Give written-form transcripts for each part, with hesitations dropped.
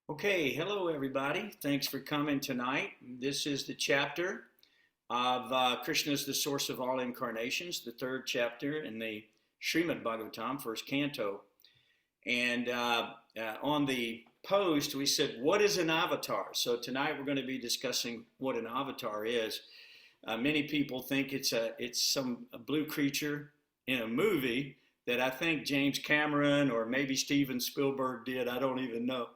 Okay, hello everybody. Thanks for coming tonight. This is the chapter of Krishna is the source of all incarnations, the third chapter in the Srimad Bhagavatam, first canto. And on the post, we said, what is an avatar? So tonight we're going to be discussing what an avatar is. Many people think it's some blue creature in a movie that I think James Cameron or maybe Steven Spielberg did. I don't even know.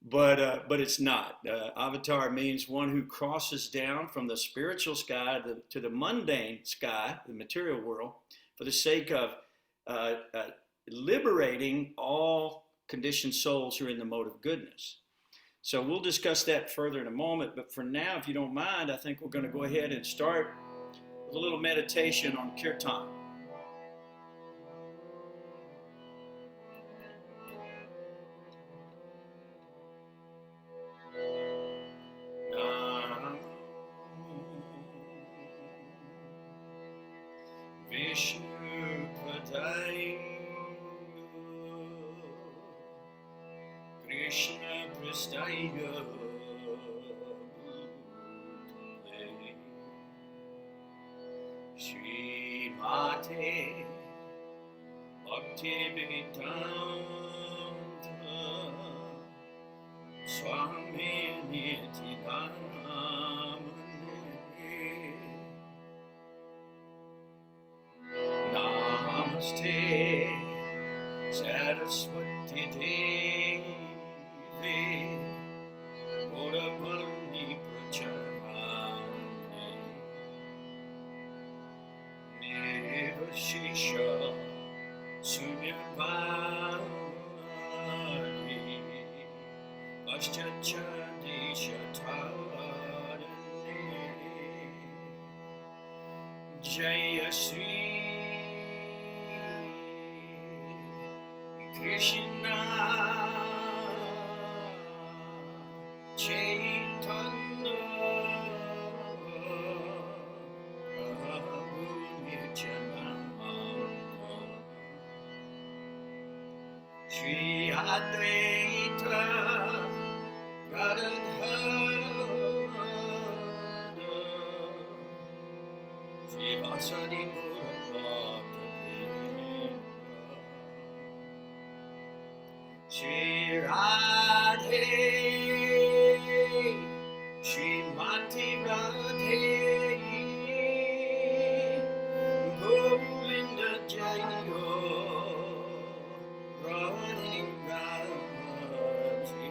But it's not. Avatar means one who crosses down from the spiritual sky to the mundane sky, the material world, for the sake of liberating all conditioned souls who are in the mode of goodness. So we'll discuss that further in a moment. But for now, if you don't mind, I think we're going to go ahead and start with a little meditation on kirtan. Vishnu Padai Krishna Prastaya Srimad Bhakti Swami Nityanamane Namaste Saraswati Devi Gauravani Pracharane Nirvashisha Sunyavadi Paschachandi Shatarane Jaya Sri Krishna Chaitanya Prabhu Nityananda Shri Advaita Gadadhara Shri Vasadi Shri Radhe Shri Mati Radhe Govinda Jaya Radhe Radhe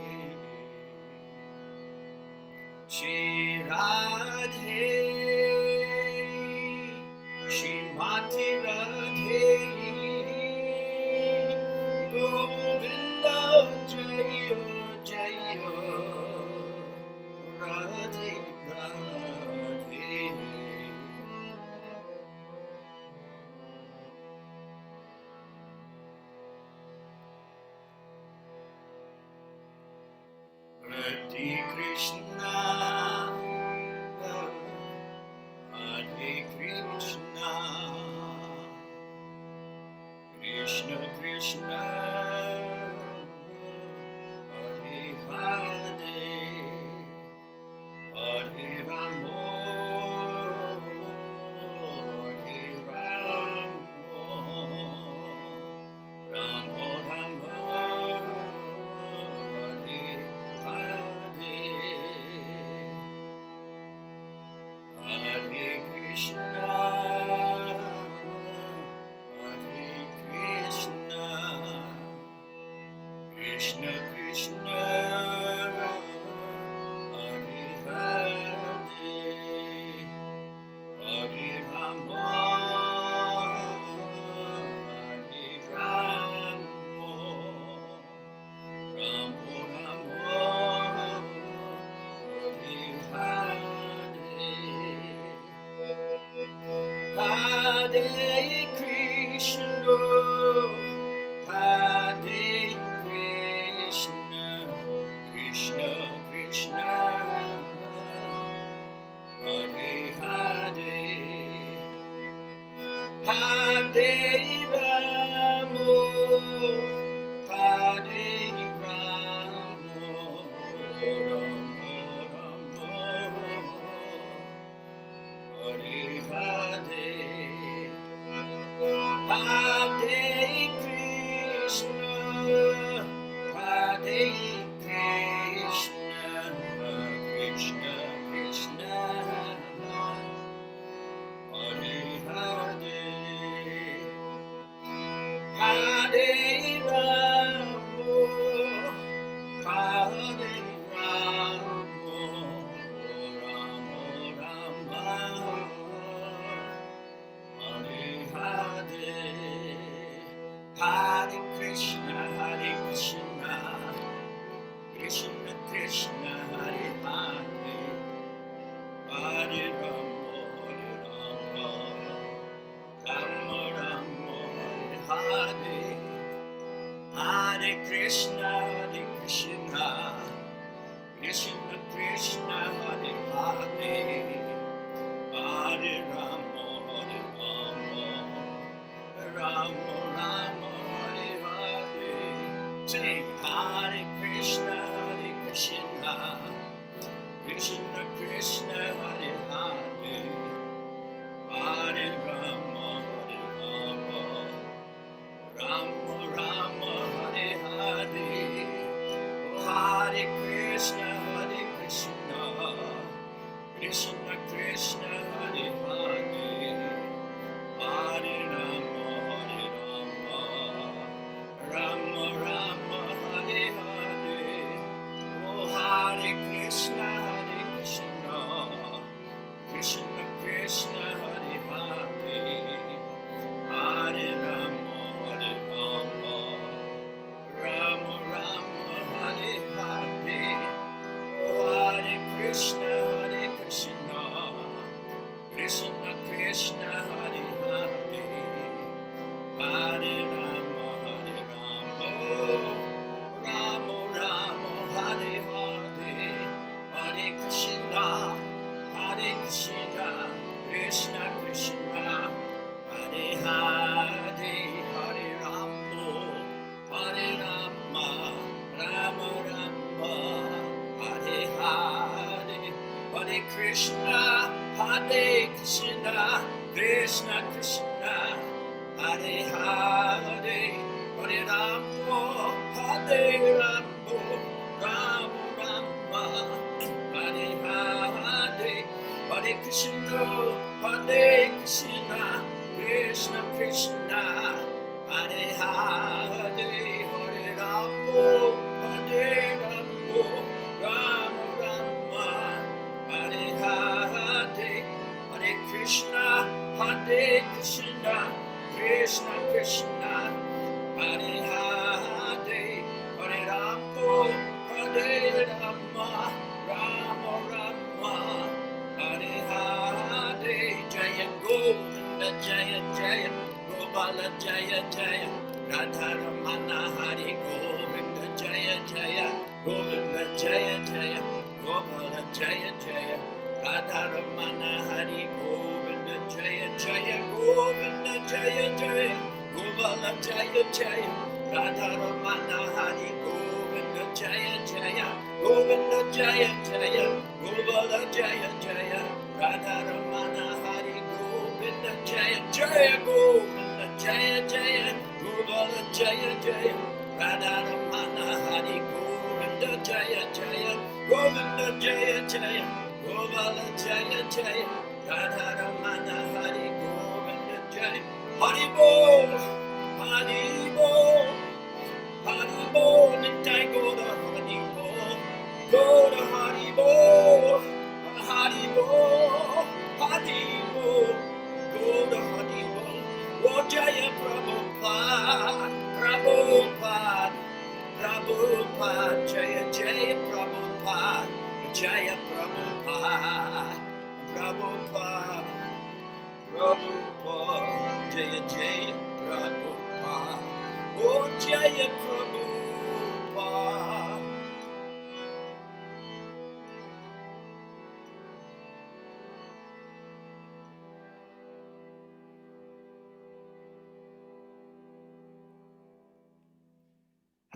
Shri Radhe Shri Mati Radhe Govinda Jaya Jaya Radhe Radhe Hare Krishna Hare Krishna Krishna Krishna Hare Hare Hare Ramo Hare Ramo Ramo Ramo Hare Hare Hare Krishna Hare Krishna Krishna Krishna Hare Hare Hare Rama Hare Rama Rama Rama Hare Hare Hare Krishna Hare Krishna Krishna Krishna Hare Hare Hare Ramo Hare Ramo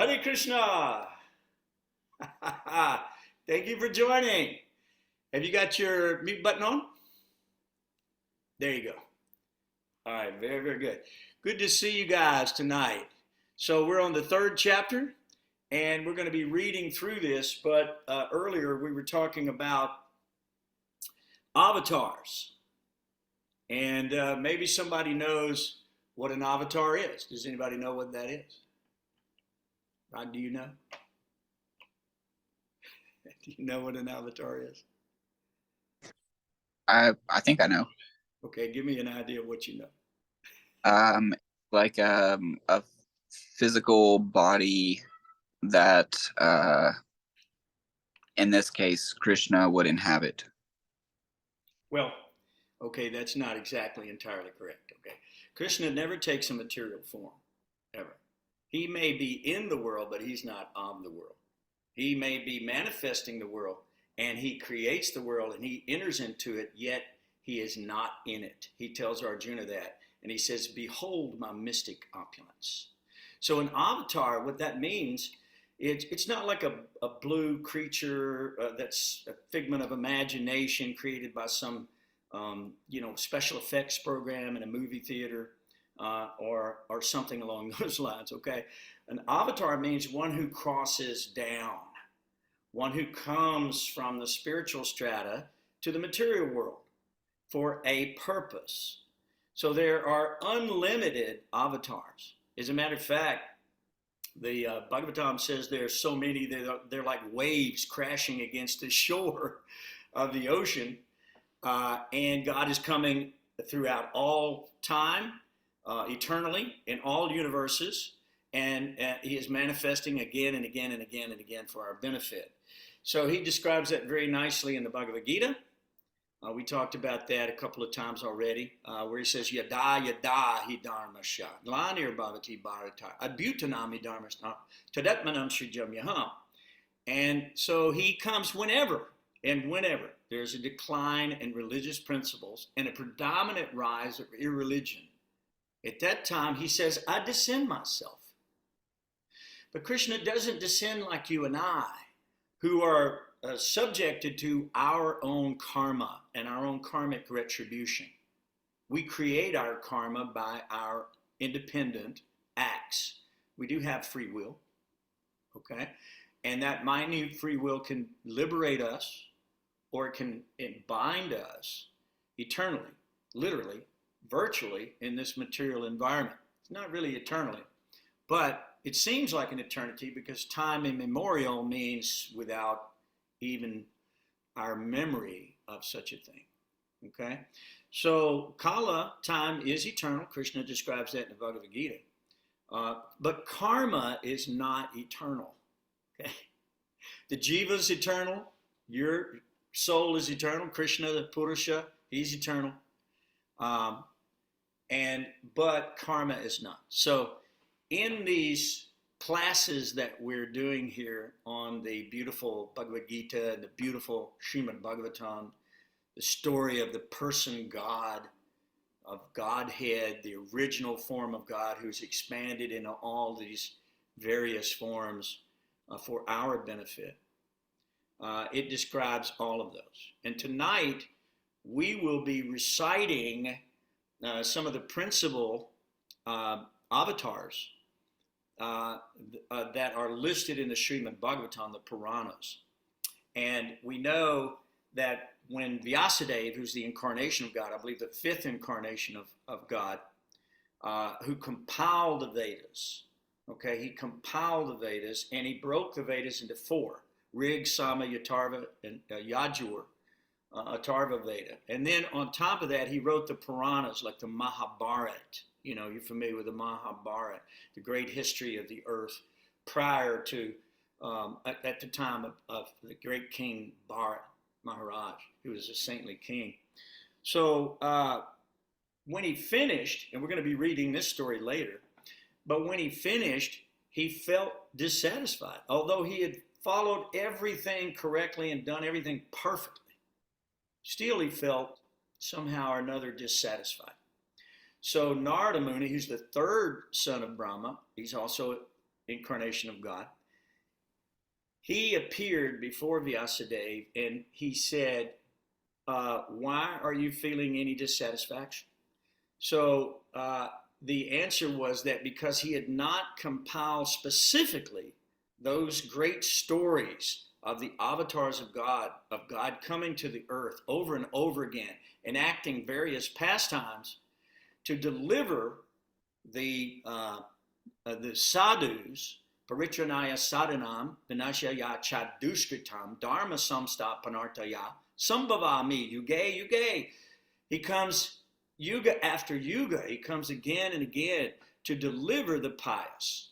Hare Krishna! Thank you for joining. Have you got your mute button on? There you go. All right, very, very good. Good to see you guys tonight. So we're on the third chapter, and we're going to be reading through this, but earlier we were talking about avatars. And maybe somebody knows what an avatar is. Does anybody know what that is? Rod, do you know? Do you know what an avatar is? I think I know. Okay, give me an idea of what you know. Like a physical body that, in this case, Krishna would inhabit. Well, okay, that's not exactly entirely correct. Okay, Krishna never takes a material form, ever. He may be in the world, but he's not of the world. He may be manifesting the world, and he creates the world, and he enters into it, yet he is not in it. He tells Arjuna that, and he says, "Behold my mystic opulence." So an avatar, what that means, it's not like a blue creature that's a figment of imagination created by some special effects program in a movie theater or something along those lines. Okay, an avatar means one who crosses down, one who comes from the spiritual strata to the material world for a purpose. So there are unlimited avatars. As a matter of fact, the Bhagavatam says there's so many, they're like waves crashing against the shore of the ocean. And God is coming throughout all time, eternally, in all universes, and he is manifesting again and again and again and again for our benefit. So he describes that very nicely in the Bhagavad Gita. We talked about that a couple of times already, where he says, Yada yada hi dharmasya, glanir bhavati bharata, adbhutanami dharmasya, tadatmanam srijam yaham. And so he comes whenever there's a decline in religious principles and a predominant rise of irreligion. At that time, he says, I descend myself. But Krishna doesn't descend like you and I, who are subjected to our own karma and our own karmic retribution. We create our karma by our independent acts. We do have free will, okay? And that minute free will can liberate us, or it can bind us eternally, literally, virtually in this material environment. It's not really eternally, but it seems like an eternity because time immemorial means without even our memory of such a thing, okay? So Kala, time is eternal. Krishna describes that in the Bhagavad Gita. But karma is not eternal, okay? The jiva is eternal. Your soul is eternal. Krishna, the Purusha, he's eternal. But karma is not. So in these classes that we're doing here on the beautiful Bhagavad Gita and the beautiful Srimad Bhagavatam, the story of the person God, of Godhead, the original form of God who's expanded into all these various forms for our benefit. It describes all of those. And tonight, we will be reciting some of the principal avatars that are listed in the Srimad Bhagavatam, the Puranas. And we know that when Vyasadeva, who's the incarnation of God, I believe the fifth incarnation of God, who compiled the Vedas, okay, he compiled the Vedas and he broke the Vedas into four: Rig, Sama, Yatarva, and Yajur, Atharva Veda. And then on top of that, he wrote the Puranas like the Mahabharata. You know, you're familiar with the Mahabharata, the great history of the earth prior to, at the time of the great king Bharat Maharaj, who was a saintly king. So when he finished, and we're going to be reading this story later, but when he finished, he felt dissatisfied. Although he had followed everything correctly and done everything perfectly, still he felt somehow or another dissatisfied. So Narada Muni, who's the third son of Brahma, he's also incarnation of God, he appeared before Vyasadeva and he said, why are you feeling any dissatisfaction? So the answer was that because he had not compiled specifically those great stories of the avatars of God coming to the earth over and over again, enacting various pastimes to deliver the sadhus, paritranaya sadhanam, vinashaya chadushkritam, dharma samstapanartaya, sambhavami, yuge, yuge. He comes yuga after yuga, he comes again and again to deliver the pious,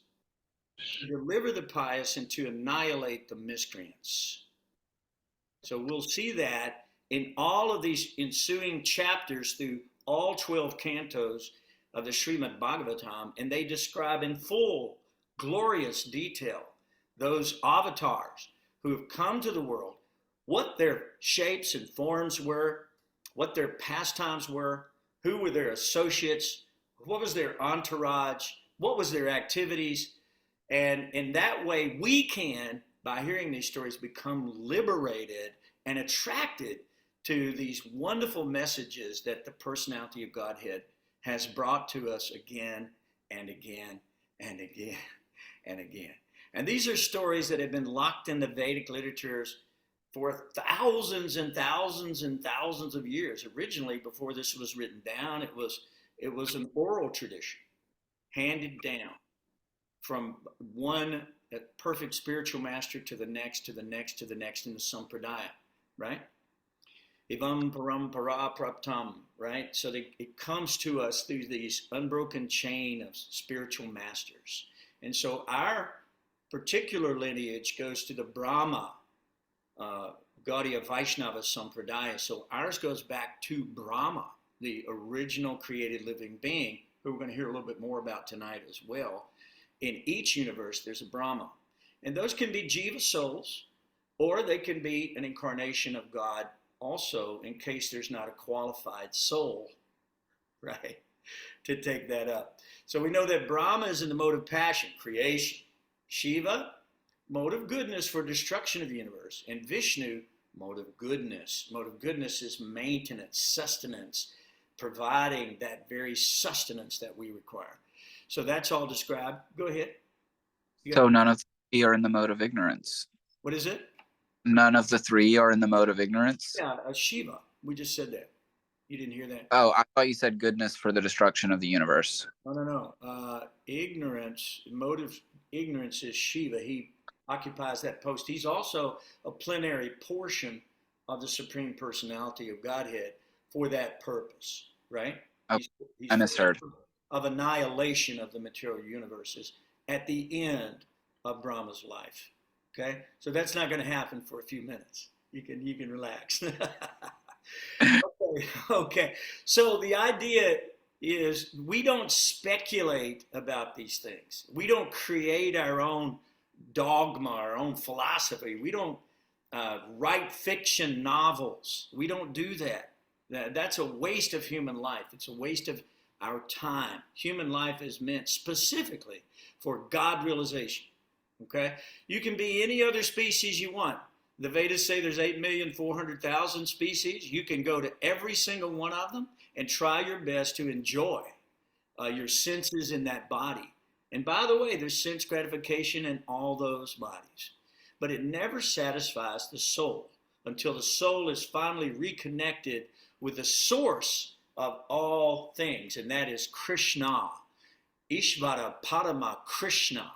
and to annihilate the miscreants. So we'll see that in all of these ensuing chapters through all 12 cantos of the Srimad Bhagavatam, and they describe in full, glorious detail those avatars who have come to the world, what their shapes and forms were, what their pastimes were, who were their associates, what was their entourage, what was their activities. And in that way, we can, by hearing these stories, become liberated and attracted to these wonderful messages that the personality of Godhead has brought to us again and again and again and again. And these are stories that have been locked in the Vedic literatures for thousands and thousands and thousands of years. Originally, before this was written down, it was an oral tradition handed down from one perfect spiritual master to the next, to the next, to the next in the sampradaya, right? Evam parampara praptam, right? So it comes to us through these unbroken chain of spiritual masters. And so our particular lineage goes to the Brahma, Gaudiya Vaishnava Sampradaya. So ours goes back to Brahma, the original created living being, who we're going to hear a little bit more about tonight as well. In each universe, there's a Brahma. And those can be jiva souls, or they can be an incarnation of God also, in case there's not a qualified soul, right, to take that up. So we know that Brahma is in the mode of passion, creation. Shiva, mode of goodness for destruction of the universe. And Vishnu, mode of goodness. Mode of goodness is maintenance, sustenance, providing that very sustenance that we require. So that's all described. Go ahead. So none of the three are in the mode of ignorance. What is it? None of the three are in the mode of ignorance? Yeah, Shiva. We just said that. You didn't hear that? Oh, I thought you said goodness for the destruction of the universe. No. Ignorance, mode of ignorance is Shiva. He occupies that post. He's also a plenary portion of the Supreme Personality of Godhead for that purpose, right? Okay. I misheard. Of annihilation of the material universes at the end of Brahma's life. Okay, so that's not going to happen for a few minutes. You can relax. Okay. So the idea is we don't speculate about these things. We don't create our own dogma, our own philosophy. We don't write fiction novels. We don't do that. That's a waste of human life. It's a waste of our time. Human life is meant specifically for God realization. Okay? You can be any other species you want. The Vedas say there's 8,400,000 species. You can go to every single one of them and try your best to enjoy your senses in that body. And by the way, there's sense gratification in all those bodies. But it never satisfies the soul until the soul is finally reconnected with the source of all things, and that is Krishna. Ishvara Parama Krishna.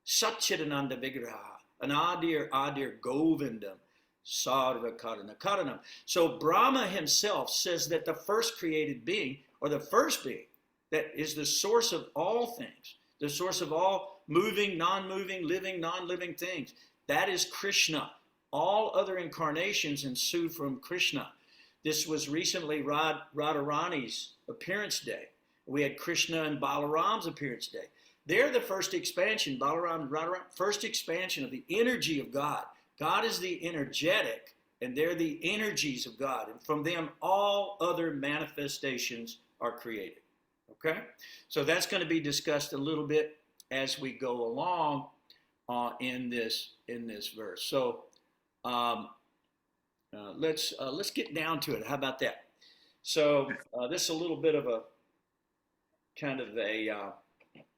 Satchidananda Vigraha. Anadir Adir Govindam. Sarva Karana Karanam. So Brahma himself says that the first created being, or the first being, that is the source of all things, the source of all moving, non-moving, living, non-living things, that is Krishna. All other incarnations ensue from Krishna. This was recently Radharani's appearance day. We had Krishna and Balaram's appearance day. They're the first expansion, Balaram and Radharan, first expansion of the energy of God. God is the energetic, and they're the energies of God. And from them, all other manifestations are created. Okay? So that's going to be discussed a little bit as we go along. in this verse. So let's get down to it. How about that? So this is a little bit of a kind of a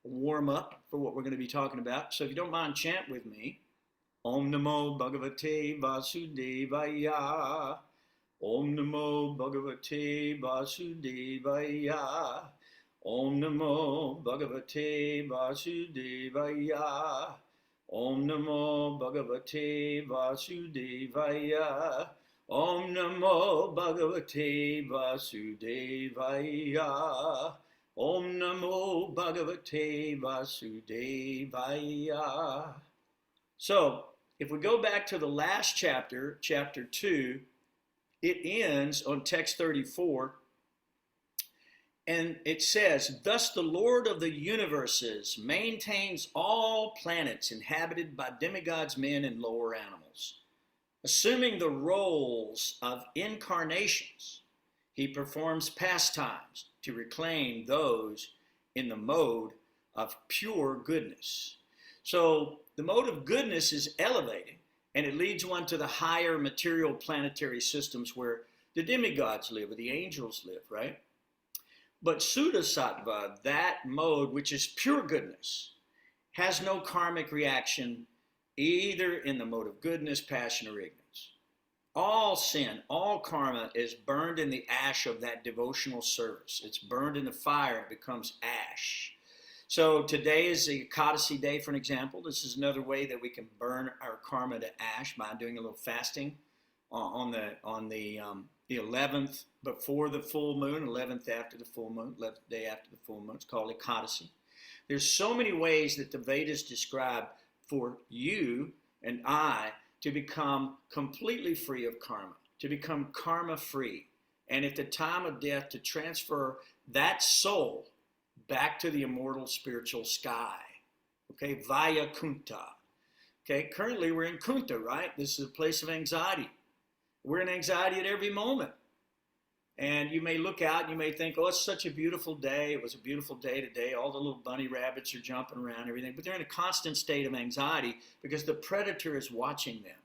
warm up for what we're going to be talking about. So if you don't mind, chant with me. Om Namo Bhagavate Vasudevaya. Om Namo Bhagavate Vasudevaya. Om Namo Bhagavate Vasudevaya. Om Namo Bhagavate Vasudevaya. Om Namo Bhagavate Vasudevaya. Om Namo Bhagavate Vasudevaya. So, if we go back to the last chapter, chapter 2, it ends on text 34, and it says, "Thus the Lord of the universes maintains all planets inhabited by demigods, men, and lower animals. Assuming the roles of incarnations, he performs pastimes to reclaim those in the mode of pure goodness." So the mode of goodness is elevating, and it leads one to the higher material planetary systems where the demigods live, or the angels live, right? But Sudasattva, that mode which is pure goodness, has no karmic reaction either in the mode of goodness, passion, or ignorance. All sin, all karma is burned in the ash of that devotional service. It's burned in the fire, it becomes ash. So today is the Ekadasi day, for an example. This is another way that we can burn our karma to ash by doing a little fasting on the 11th before the full moon, 11th after the full moon, 11th day after the full moon. It's called Ekadasi. There's so many ways that the Vedas describe for you and I to become completely free of karma, to become karma free, and at the time of death to transfer that soul back to the immortal spiritual sky. Okay, via Kunta. Okay, currently we're in Kunta, right? This is a place of anxiety. We're in anxiety at every moment. And you may look out and you may think, oh, it's such a beautiful day. It was a beautiful day today. All the little bunny rabbits are jumping around, everything. But they're in a constant state of anxiety because the predator is watching them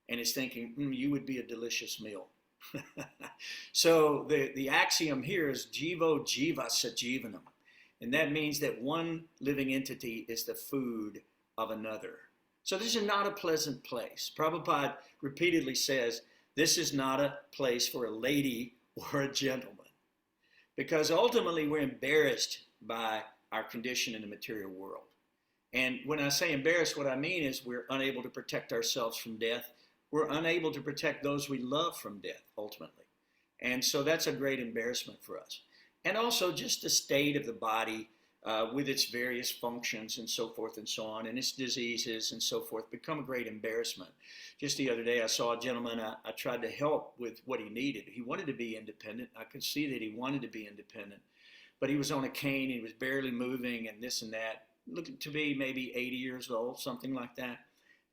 and is thinking, you would be a delicious meal. So the axiom here is jivo jiva sajivanam. And that means that one living entity is the food of another. So this is not a pleasant place. Prabhupada repeatedly says, this is not a place for a lady or a gentleman. Because ultimately we're embarrassed by our condition in the material world. And when I say embarrassed, what I mean is we're unable to protect ourselves from death. We're unable to protect those we love from death, ultimately. And so that's a great embarrassment for us. And also just the state of the body with its various functions and so forth and so on, and its diseases and so forth, become a great embarrassment. Just the other day, I saw a gentleman, I tried to help with what he needed. He wanted to be independent. I could see that he wanted to be independent, but he was on a cane, he was barely moving and this and that, looked to be maybe 80 years old, something like that.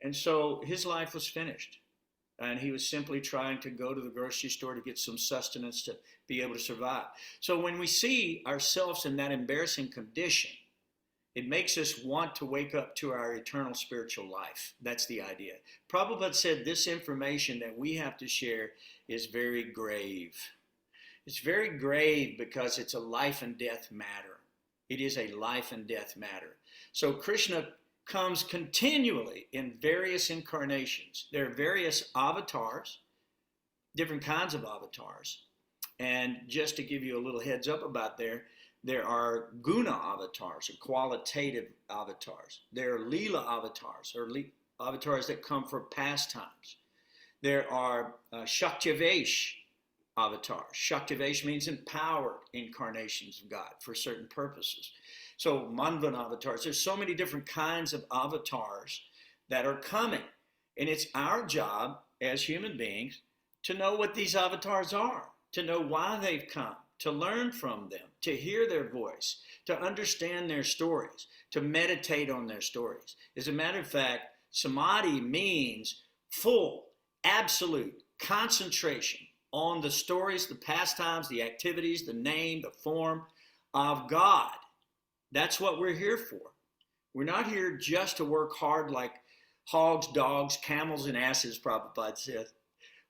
And so his life was finished. And he was simply trying to go to the grocery store to get some sustenance to be able to survive. So when we see ourselves in that embarrassing condition, it makes us want to wake up to our eternal spiritual life. That's the idea. Prabhupada said this information that we have to share is very grave. It's very grave because it's a life and death matter. It is a life and death matter. So Krishna comes continually in various incarnations. There are various avatars, different kinds of avatars. And just to give you a little heads up about there are guna avatars, or qualitative avatars. There are lila avatars, or avatars that come for pastimes. There are Shaktivesh avatars. Shaktivesh means empowered incarnations of God for certain purposes. So Manvan avatars, there's so many different kinds of avatars that are coming. And it's our job as human beings to know what these avatars are, to know why they've come, to learn from them, to hear their voice, to understand their stories, to meditate on their stories. As a matter of fact, samadhi means full, absolute concentration on the stories, the pastimes, the activities, the name, the form of God. That's what we're here for. We're not here just to work hard like hogs, dogs, camels, and asses, Prabhupada says.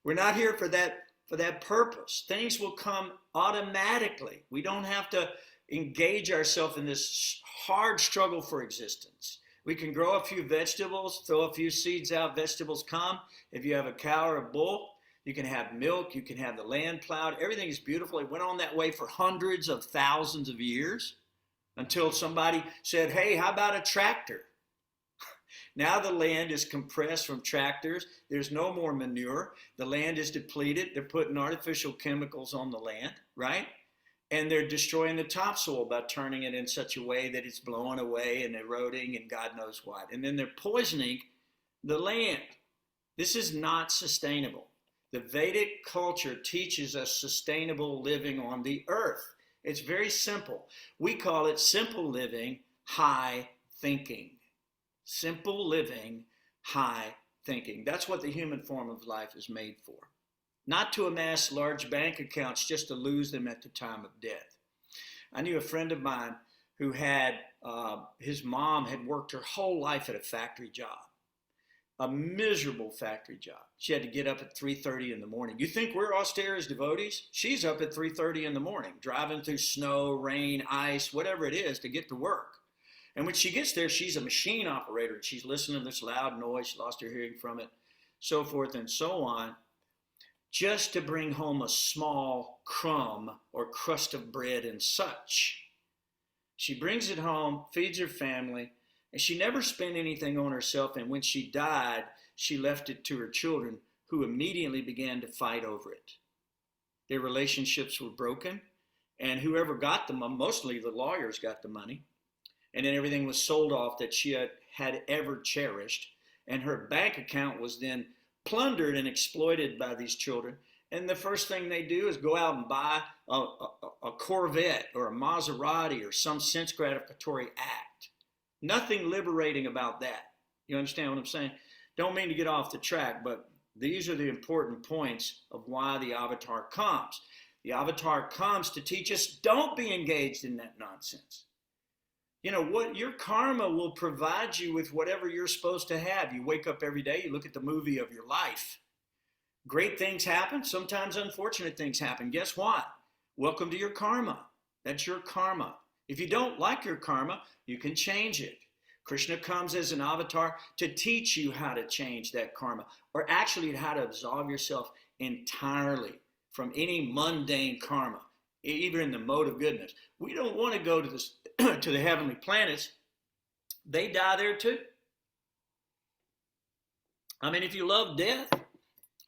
We're not here for that purpose. Things will come automatically. We don't have to engage ourselves in this hard struggle for existence. We can grow a few vegetables, throw a few seeds out, vegetables come. If you have a cow or a bull, you can have milk, you can have the land plowed. Everything is beautiful. It went on that way for hundreds of thousands of years until somebody said, hey, how about a tractor? Now the land is compressed from tractors. There's no more manure. The land is depleted. They're putting artificial chemicals on the land, right? And they're destroying the topsoil by turning it in such a way that it's blowing away and eroding and God knows what. And then they're poisoning the land. This is not sustainable. The Vedic culture teaches us sustainable living on the earth. It's very simple. We call it simple living, high thinking. Simple living, high thinking. That's what the human form of life is made for. Not to amass large bank accounts just to lose them at the time of death. I knew a friend of mine who had, his mom had worked her whole life at a factory job. A miserable factory job. She had to get up at 3:30 in the morning. You think we're austere as devotees? She's up at 3:30 in the morning, driving through snow, rain, ice, whatever it is to get to work. And when she gets there, she's a machine operator. She's listening to this loud noise. She lost her hearing from it, so forth and so on, just to bring home a small crumb or crust of bread and such. She brings it home, feeds her family, and she never spent anything on herself. And when she died, she left it to her children, who immediately began to fight over it. Their relationships were broken, and whoever got the money, mostly the lawyers got the money, and then everything was sold off that she had ever cherished. And her bank account was then plundered and exploited by these children. And the first thing they do is go out and buy a Corvette or a Maserati or some sense gratificatory act. Nothing liberating about that. You understand what I'm saying? Don't mean to get off the track, but these are the important points of why the avatar comes. The avatar comes to teach us, don't be engaged in that nonsense. You know what? Your karma will provide you with whatever you're supposed to have. You wake up every day, you look at the movie of your life. Great things happen. Sometimes unfortunate things happen. Guess what? Welcome to your karma. That's your karma. If you don't like your karma, you can change it. Krishna comes as an avatar to teach you how to change that karma, or actually how to absolve yourself entirely from any mundane karma, even in the mode of goodness. We don't want to go to this to the heavenly planets. They die there too. I mean, if you love death,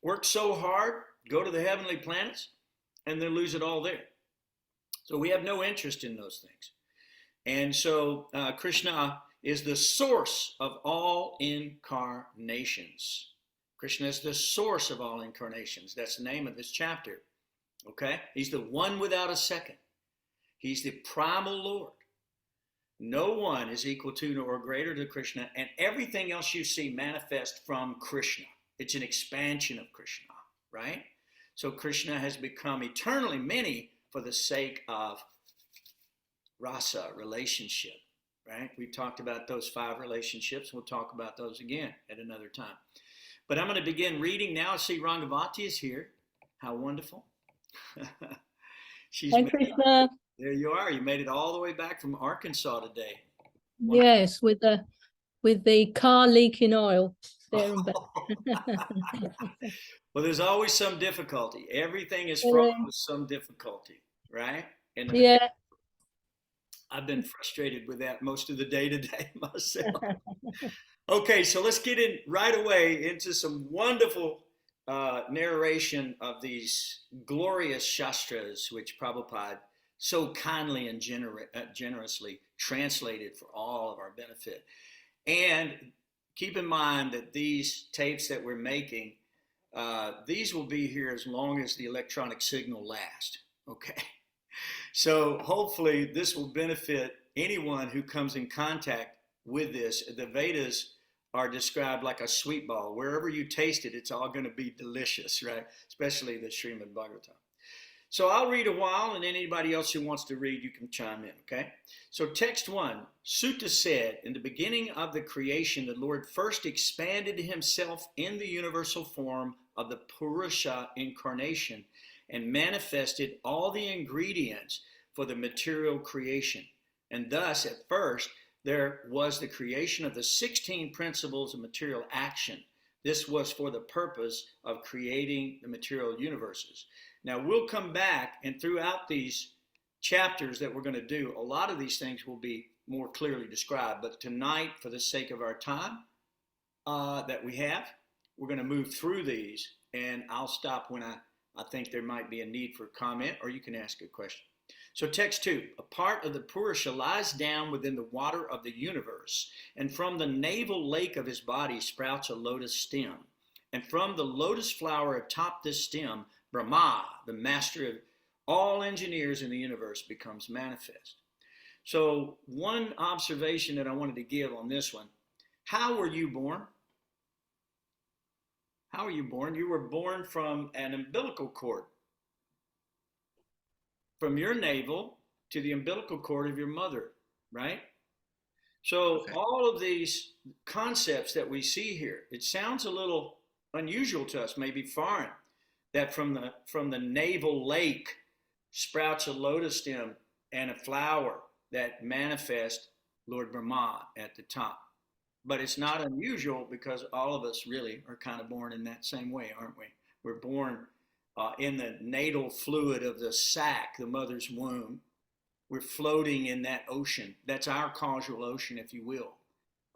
work so hard, go to the heavenly planets, and then lose it all there. So we have no interest in those things. And so Krishna is the source of all incarnations. Krishna is the source of all incarnations. That's the name of this chapter. Okay? He's the one without a second. He's the primal Lord. No one is equal to or greater to Krishna, and everything else you see manifest from Krishna. It's an expansion of Krishna, right? So Krishna has become eternally many for the sake of rasa, relationship, right? We've talked about those 5 relationships. We'll talk about those again at another time. But I'm going to begin reading now. I see Rangavati is here. How wonderful. Hi, Krishna. There you are. You made it all the way back from Arkansas today. Yes, with the car leaking oil there and back. Well, there's always some difficulty. Everything is fraught with some difficulty, right? And yeah. I've been frustrated with that most of the day today myself. Okay, so let's get in right away into some wonderful narration of these glorious shastras, which Prabhupada so kindly and generously translated for all of our benefit. And keep in mind that these tapes that we're making, these will be here as long as the electronic signal lasts, okay? So hopefully this will benefit anyone who comes in contact with this. The Vedas are described like a sweet ball. Wherever you taste it, it's all going to be delicious, right? Especially the Srimad Bhagavatam. So I'll read a while, and then anybody else who wants to read, you can chime in, okay? So text 1, Sutta said, in the beginning of the creation, the Lord first expanded himself in the universal form of the Purusha incarnation and manifested all the ingredients for the material creation. And thus, at first, there was the creation of the 16 principles of material action. This was for the purpose of creating the material universes. Now, we'll come back, and throughout these chapters that we're going to do, a lot of these things will be more clearly described. But tonight, for the sake of our time that we have, we're going to move through these, and I'll stop when I think there might be a need for comment, or you can ask a question. So text 2, a part of the Purusha lies down within the water of the universe, and from the navel lake of his body sprouts a lotus stem. And from the lotus flower atop this stem, Brahma, the master of all engineers in the universe, becomes manifest. So one observation that I wanted to give on this one, how were you born? How were you born? You were born from an umbilical cord. From your navel to the umbilical cord of your mother, right? So Okay. all of these concepts that we see here, it sounds a little unusual to us, maybe foreign, that from the navel lake sprouts a lotus stem and a flower that manifests Lord Brahma at the top. But it's not unusual because all of us really are kind of born in that same way, aren't we? We're born in the natal fluid of the sac, the mother's womb. We're floating in that ocean. That's our causal ocean, if you will.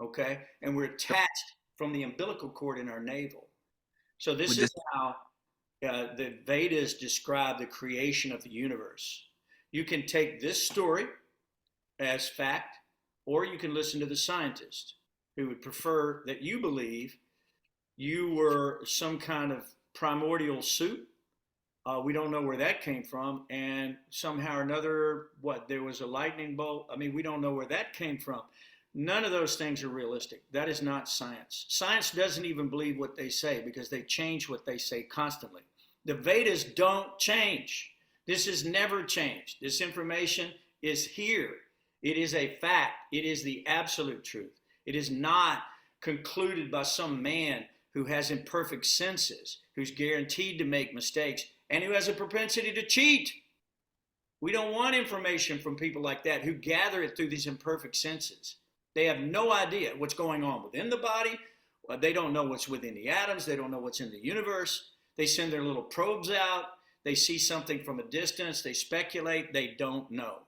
Okay? And we're attached from the umbilical cord in our navel. So this is how the Vedas describe the creation of the universe. You can take this story as fact, or you can listen to the scientist who would prefer that you believe you were some kind of primordial soup. We don't know where that came from, and somehow or another, there was a lightning bolt. I mean, we don't know where that came from. None of those things are realistic. That is not science. Science doesn't even believe what they say because they change what they say constantly. The Vedas don't change. This has never changed. This information is here. It is a fact. It is the absolute truth. It is not concluded by some man who has imperfect senses, who's guaranteed to make mistakes, and who has a propensity to cheat. We don't want information from people like that who gather it through these imperfect senses. They have no idea what's going on within the body. They don't know what's within the atoms. They don't know what's in the universe. They send their little probes out. They see something from a distance. They speculate. They don't know.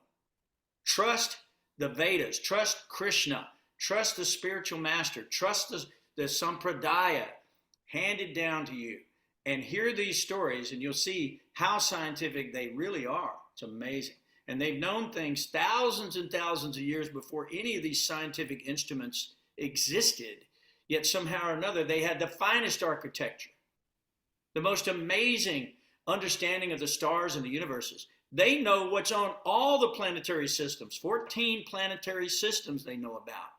Trust the Vedas. Trust Krishna. Trust the spiritual master. Trust the Sampradaya handed down to you. And hear these stories, and you'll see how scientific they really are. It's amazing. And they've known things thousands and thousands of years before any of these scientific instruments existed. Yet somehow or another, they had the finest architecture, the most amazing understanding of the stars and the universes. They know what's on all the planetary systems, 14 planetary systems they know about.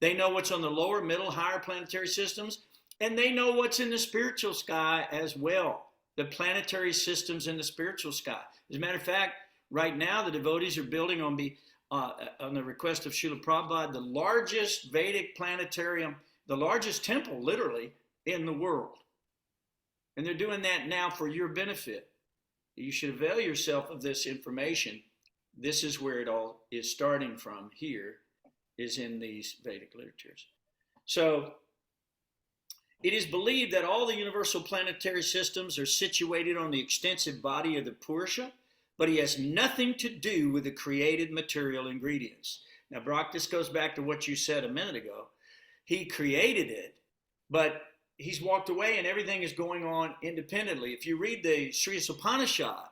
They know what's on the lower, middle, higher planetary systems, and they know what's in the spiritual sky as well, the planetary systems in the spiritual sky. As a matter of fact, right now the devotees are building on the request of Srila Prabhupada, the largest Vedic planetarium, the largest temple, literally, in the world. And they're doing that now for your benefit. You should avail yourself of this information. This is where it all is starting from here, is in these Vedic literatures. So it is believed that all the universal planetary systems are situated on the extensive body of the Purusha, but he has nothing to do with the created material ingredients. Now, Brock, this goes back to what you said a minute ago. He created it, but he's walked away and everything is going on independently. If you read the Shriyas Upanishad,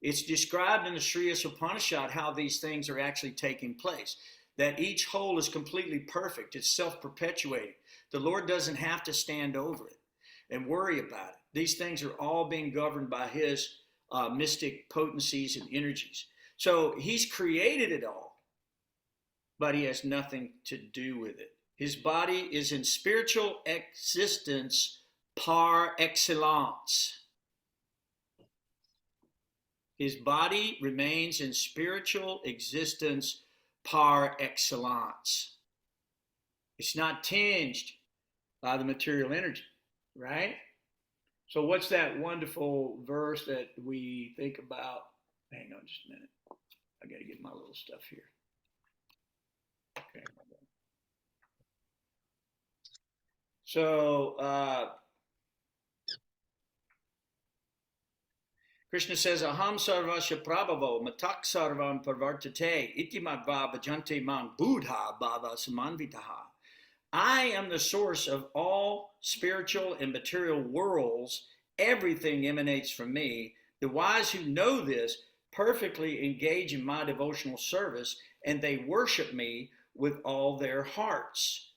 it's described in the Shriyas Upanishad how these things are actually taking place, that each whole is completely perfect. It's self-perpetuating. The Lord doesn't have to stand over it and worry about it. These things are all being governed by his mystic potencies and energies. So he's created it all, but he has nothing to do with it. His body is in spiritual existence par excellence. His body remains in spiritual existence par excellence. It's not tinged by the material energy, right? So what's that wonderful verse that we think about? Hang on just a minute. I got to get my little stuff here. Okay. So Krishna says, Aham sarvasya prabhavo matak sarvam parvartate iti madva bhajante mang buddha bhava samanvitaha. I am the source of all spiritual and material worlds. Everything emanates from me. The wise who know this perfectly engage in my devotional service, and they worship me with all their hearts.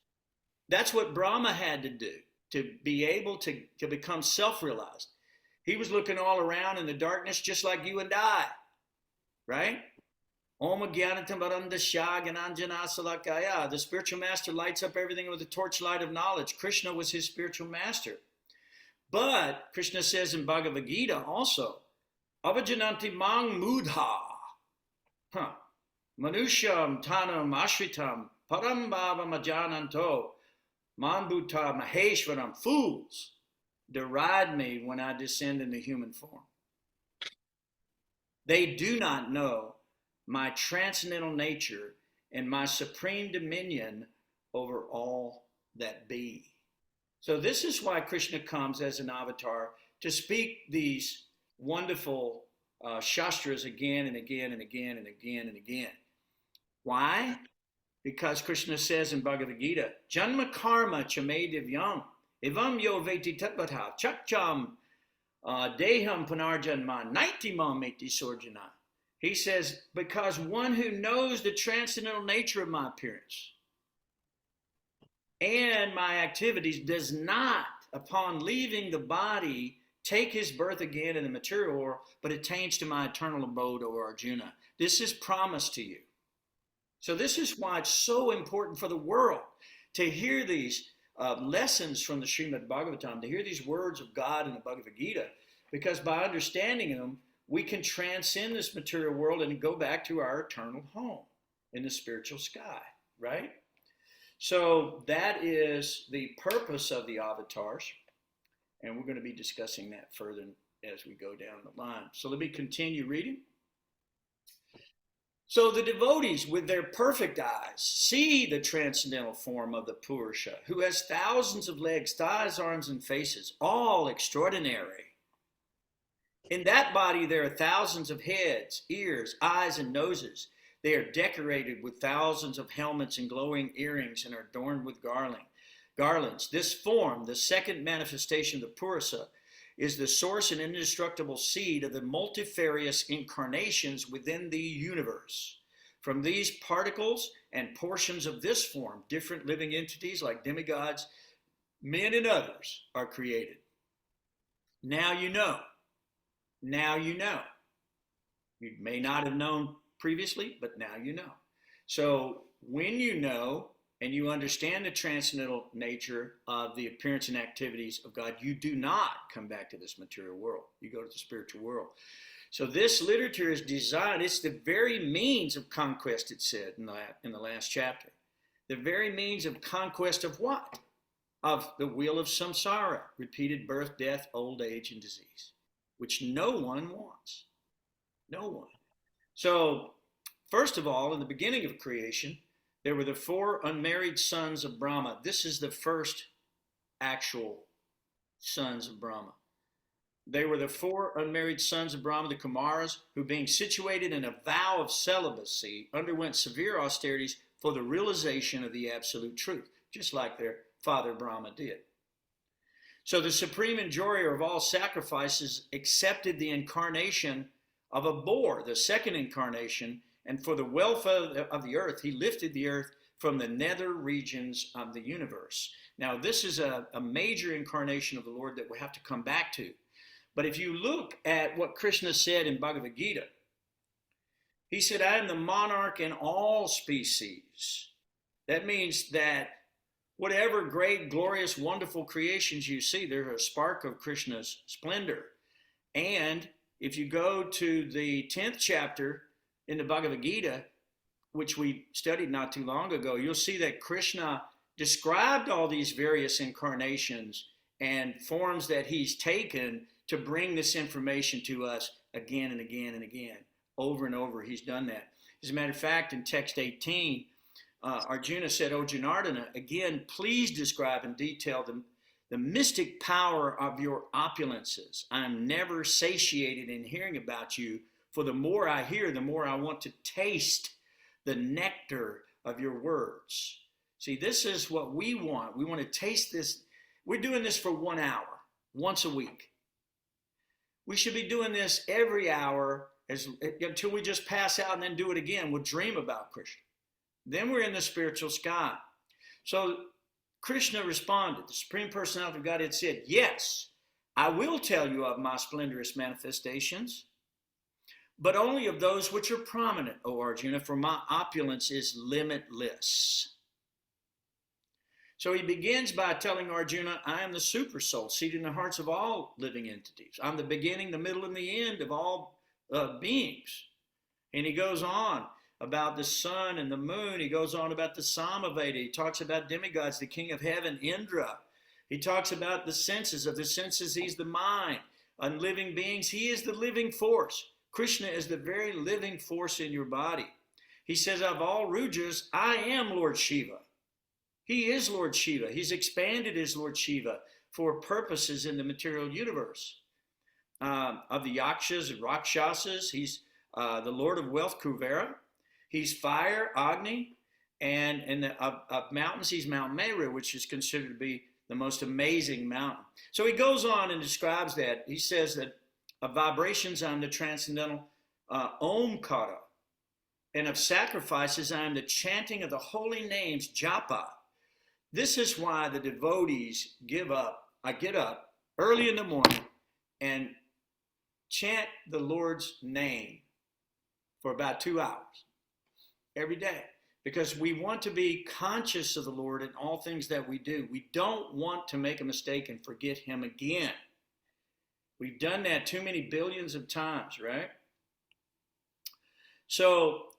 That's what Brahma had to do to be able to become self-realized. He was looking all around in the darkness just like you and I, right? The spiritual master lights up everything with the torchlight of knowledge. Krishna was his spiritual master. But Krishna says in Bhagavad Gita also, Avajananti mang mudha, manusham tanam ashritam, param bhava majananto, manbhuta maheshwaram. Fools deride me when I descend into human form. They do not know my transcendental nature and my supreme dominion over all that be. So this is why Krishna comes as an avatar to speak these wonderful shastras again and again and again and again and again. Why? Because Krishna says in Bhagavad Gita, Janma karma chame divyam, evam yo veti tatvatha, chakcham deham punarjanma, naitimam eti sorjana. He says, because one who knows the transcendental nature of my appearance and my activities does not, upon leaving the body, take his birth again in the material world, but attains to my eternal abode, O Arjuna. This is promised to you. So this is why it's so important for the world to hear these lessons from the Srimad Bhagavatam, to hear these words of God in the Bhagavad Gita, because by understanding them, we can transcend this material world and go back to our eternal home in the spiritual sky, right? So that is the purpose of the avatars, and we're going to be discussing that further as we go down the line. So let me continue reading. So the devotees with their perfect eyes see the transcendental form of the Purusha, who has thousands of legs, thighs, arms, and faces, all extraordinary. In that body there are thousands of heads, ears, eyes, and noses. They are decorated with thousands of helmets and glowing earrings and are adorned with garlands. This form, the second manifestation of the Purusha, is the source and indestructible seed of the multifarious incarnations within the universe. From these particles and portions of this form, different living entities like demigods, men, and others are created. Now you know. Now you know. You may not have known previously, but now you know. So when you know and you understand the transcendental nature of the appearance and activities of God, you do not come back to this material world. You go to the spiritual world. So this literature is designed, it's the very means of conquest, it said in the last chapter. The very means of conquest of what? Of the wheel of samsara, repeated birth, death, old age, and disease, which no one wants. No one. So, first of all, in the beginning of creation, there were the 4 unmarried sons of Brahma. This is the first actual sons of Brahma. They were the 4 unmarried sons of Brahma, the Kumaras, who being situated in a vow of celibacy, underwent severe austerities for the realization of the absolute truth, just like their father Brahma did. So the supreme enjoyer of all sacrifices accepted the incarnation of a boar, the second incarnation, and for the welfare of the earth, he lifted the earth from the nether regions of the universe. Now, this is a major incarnation of the Lord that we'll have to come back to. But if you look at what Krishna said in Bhagavad Gita, he said, I am the monarch in all species. That means that whatever great, glorious, wonderful creations you see, there's a spark of Krishna's splendor. And If you go to the 10th chapter in the Bhagavad Gita, which we studied not too long ago, you'll see that Krishna described all these various incarnations and forms that he's taken to bring this information to us again and again and again. Over and over, he's done that. As a matter of fact, in text 18, Arjuna said, "O Janardana, again, please describe in detail the mystic power of your opulences. I'm never satiated in hearing about you, for the more I hear, the more I want to taste the nectar of your words." See, this is what we want. We want to taste this. We're doing this for 1 hour, once a week. We should be doing this every hour until we just pass out and then do it again. We'll dream about Krishna. Then we're in the spiritual sky. So Krishna responded. The Supreme Personality of Godhead said, "Yes, I will tell you of my splendorous manifestations, but only of those which are prominent, O Arjuna, for my opulence is limitless." So he begins by telling Arjuna, I am the super soul seated in the hearts of all living entities. I'm the beginning, the middle, and the end of all beings. And he goes on about the sun and the moon. He goes on about the Samaveda. He talks about demigods, the king of heaven, Indra. He talks about the senses. Of the senses, he's the mind. On living beings, he is the living force. Krishna is the very living force in your body. He says, of all Rudras, I am Lord Shiva. He is Lord Shiva. He's expanded as Lord Shiva for purposes in the material universe. Of the Yakshas and Rakshasas, he's the Lord of wealth, Kuvera. He's fire, Agni. And of mountains, he's Mount Meru, which is considered to be the most amazing mountain. So he goes on and describes that. He says that of vibrations, I'm the transcendental Omkara. And of sacrifices, I am the chanting of the holy names, Japa. This is why the devotees give up. I get up early in the morning and chant the Lord's name for about 2 hours every day, because we want to be conscious of the Lord in all things that we do. We don't want to make a mistake and forget him again. We've done that too many billions of times, right? So,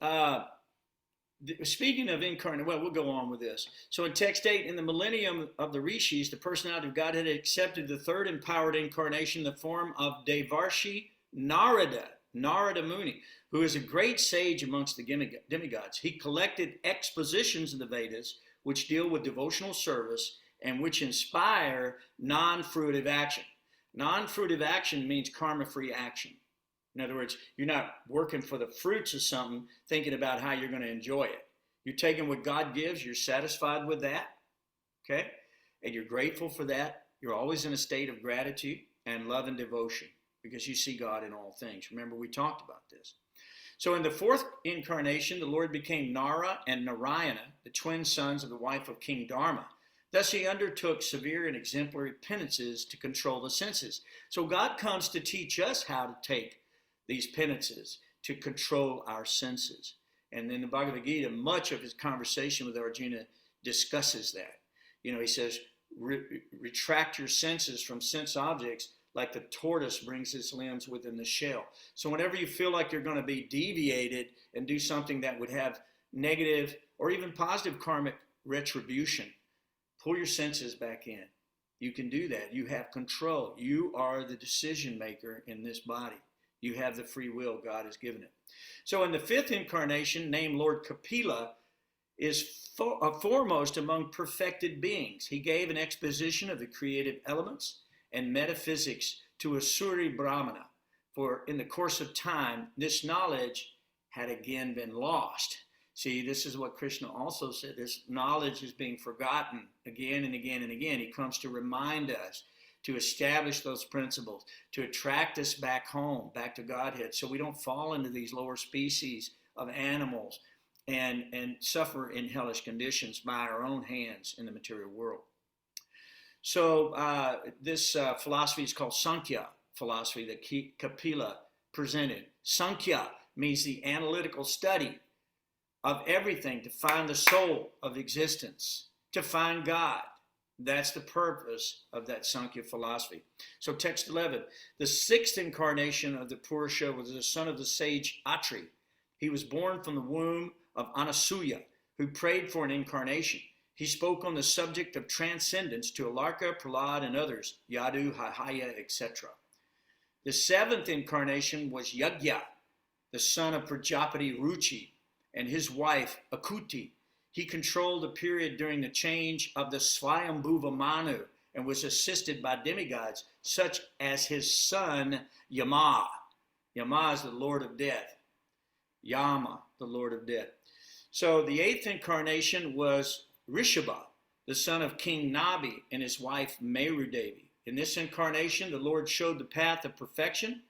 speaking of incarnate, well, we'll go on with this. So in text 8, in the millennium of the Rishis, the personality of God had accepted the third empowered incarnation in the form of Devarshi Narada Muni, who is a great sage amongst the demigods. He collected expositions of the Vedas, which deal with devotional service and which inspire non-fruitive action. Non-fruitive action means karma-free action. In other words, you're not working for the fruits of something, thinking about how you're going to enjoy it. You're taking what God gives, you're satisfied with that, okay? And you're grateful for that. You're always in a state of gratitude and love and devotion because you see God in all things. Remember, we talked about this. So in the fourth incarnation, the Lord became Nara and Narayana, the twin sons of the wife of King Dharma. Thus he undertook severe and exemplary penances to control the senses. So God comes to teach us how to take these penances to control our senses. And in the Bhagavad Gita, much of his conversation with Arjuna discusses that. You know, he says, retract your senses from sense objects like the tortoise brings its limbs within the shell. So whenever you feel like you're going to be deviated and do something that would have negative or even positive karmic retribution, pull your senses back in. You can do that. You have control. You are the decision maker in this body. You have the free will God has given it. So in the fifth incarnation, named Lord Kapila, is foremost among perfected beings. He gave an exposition of the creative elements and metaphysics to a Suri Brahmana. For in the course of time, this knowledge had again been lost. See, this is what Krishna also said. This knowledge is being forgotten again and again and again. He comes to remind us, to establish those principles, to attract us back home, back to Godhead, so we don't fall into these lower species of animals and suffer in hellish conditions by our own hands in the material world. So this philosophy is called Sankhya philosophy that Kapila presented. Sankhya means the analytical study of everything to find the soul of existence, to find God. That's the purpose of that Sankhya philosophy. So text 11, the sixth incarnation of the Purusha was the son of the sage Atri. He was born from the womb of Anasuya, who prayed for an incarnation. He spoke on the subject of transcendence to Alarka, Prahlad, and others, Yadu, Hahaya, etc. The seventh incarnation was Yagya, the son of Prajapati Ruchi, and his wife Akuti. He controlled the period during the change of the Swayambhuva Manu and was assisted by demigods such as his son Yama. Yama is the Lord of Death. Yama, the Lord of Death. So the eighth incarnation was Rishabha, the son of King Nabi and his wife Merudevi. In this incarnation, the Lord showed the path of perfection,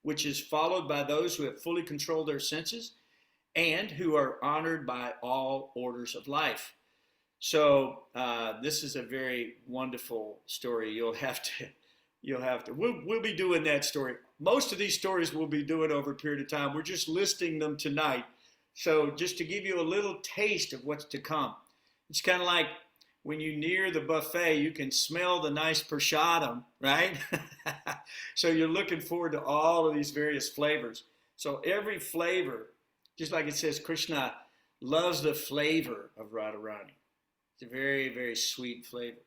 which is followed by those who have fully controlled their senses and who are honored by all orders of life. So this is a very wonderful story. We'll be doing that story. Most of these stories we'll be doing over a period of time. We're just listing them tonight. So just to give you a little taste of what's to come. It's kind of like when you near the buffet, you can smell the nice prasadam, right? So you're looking forward to all of these various flavors. So every flavor, just like it says, Krishna loves the flavor of Radharani. It's a very, very sweet flavor.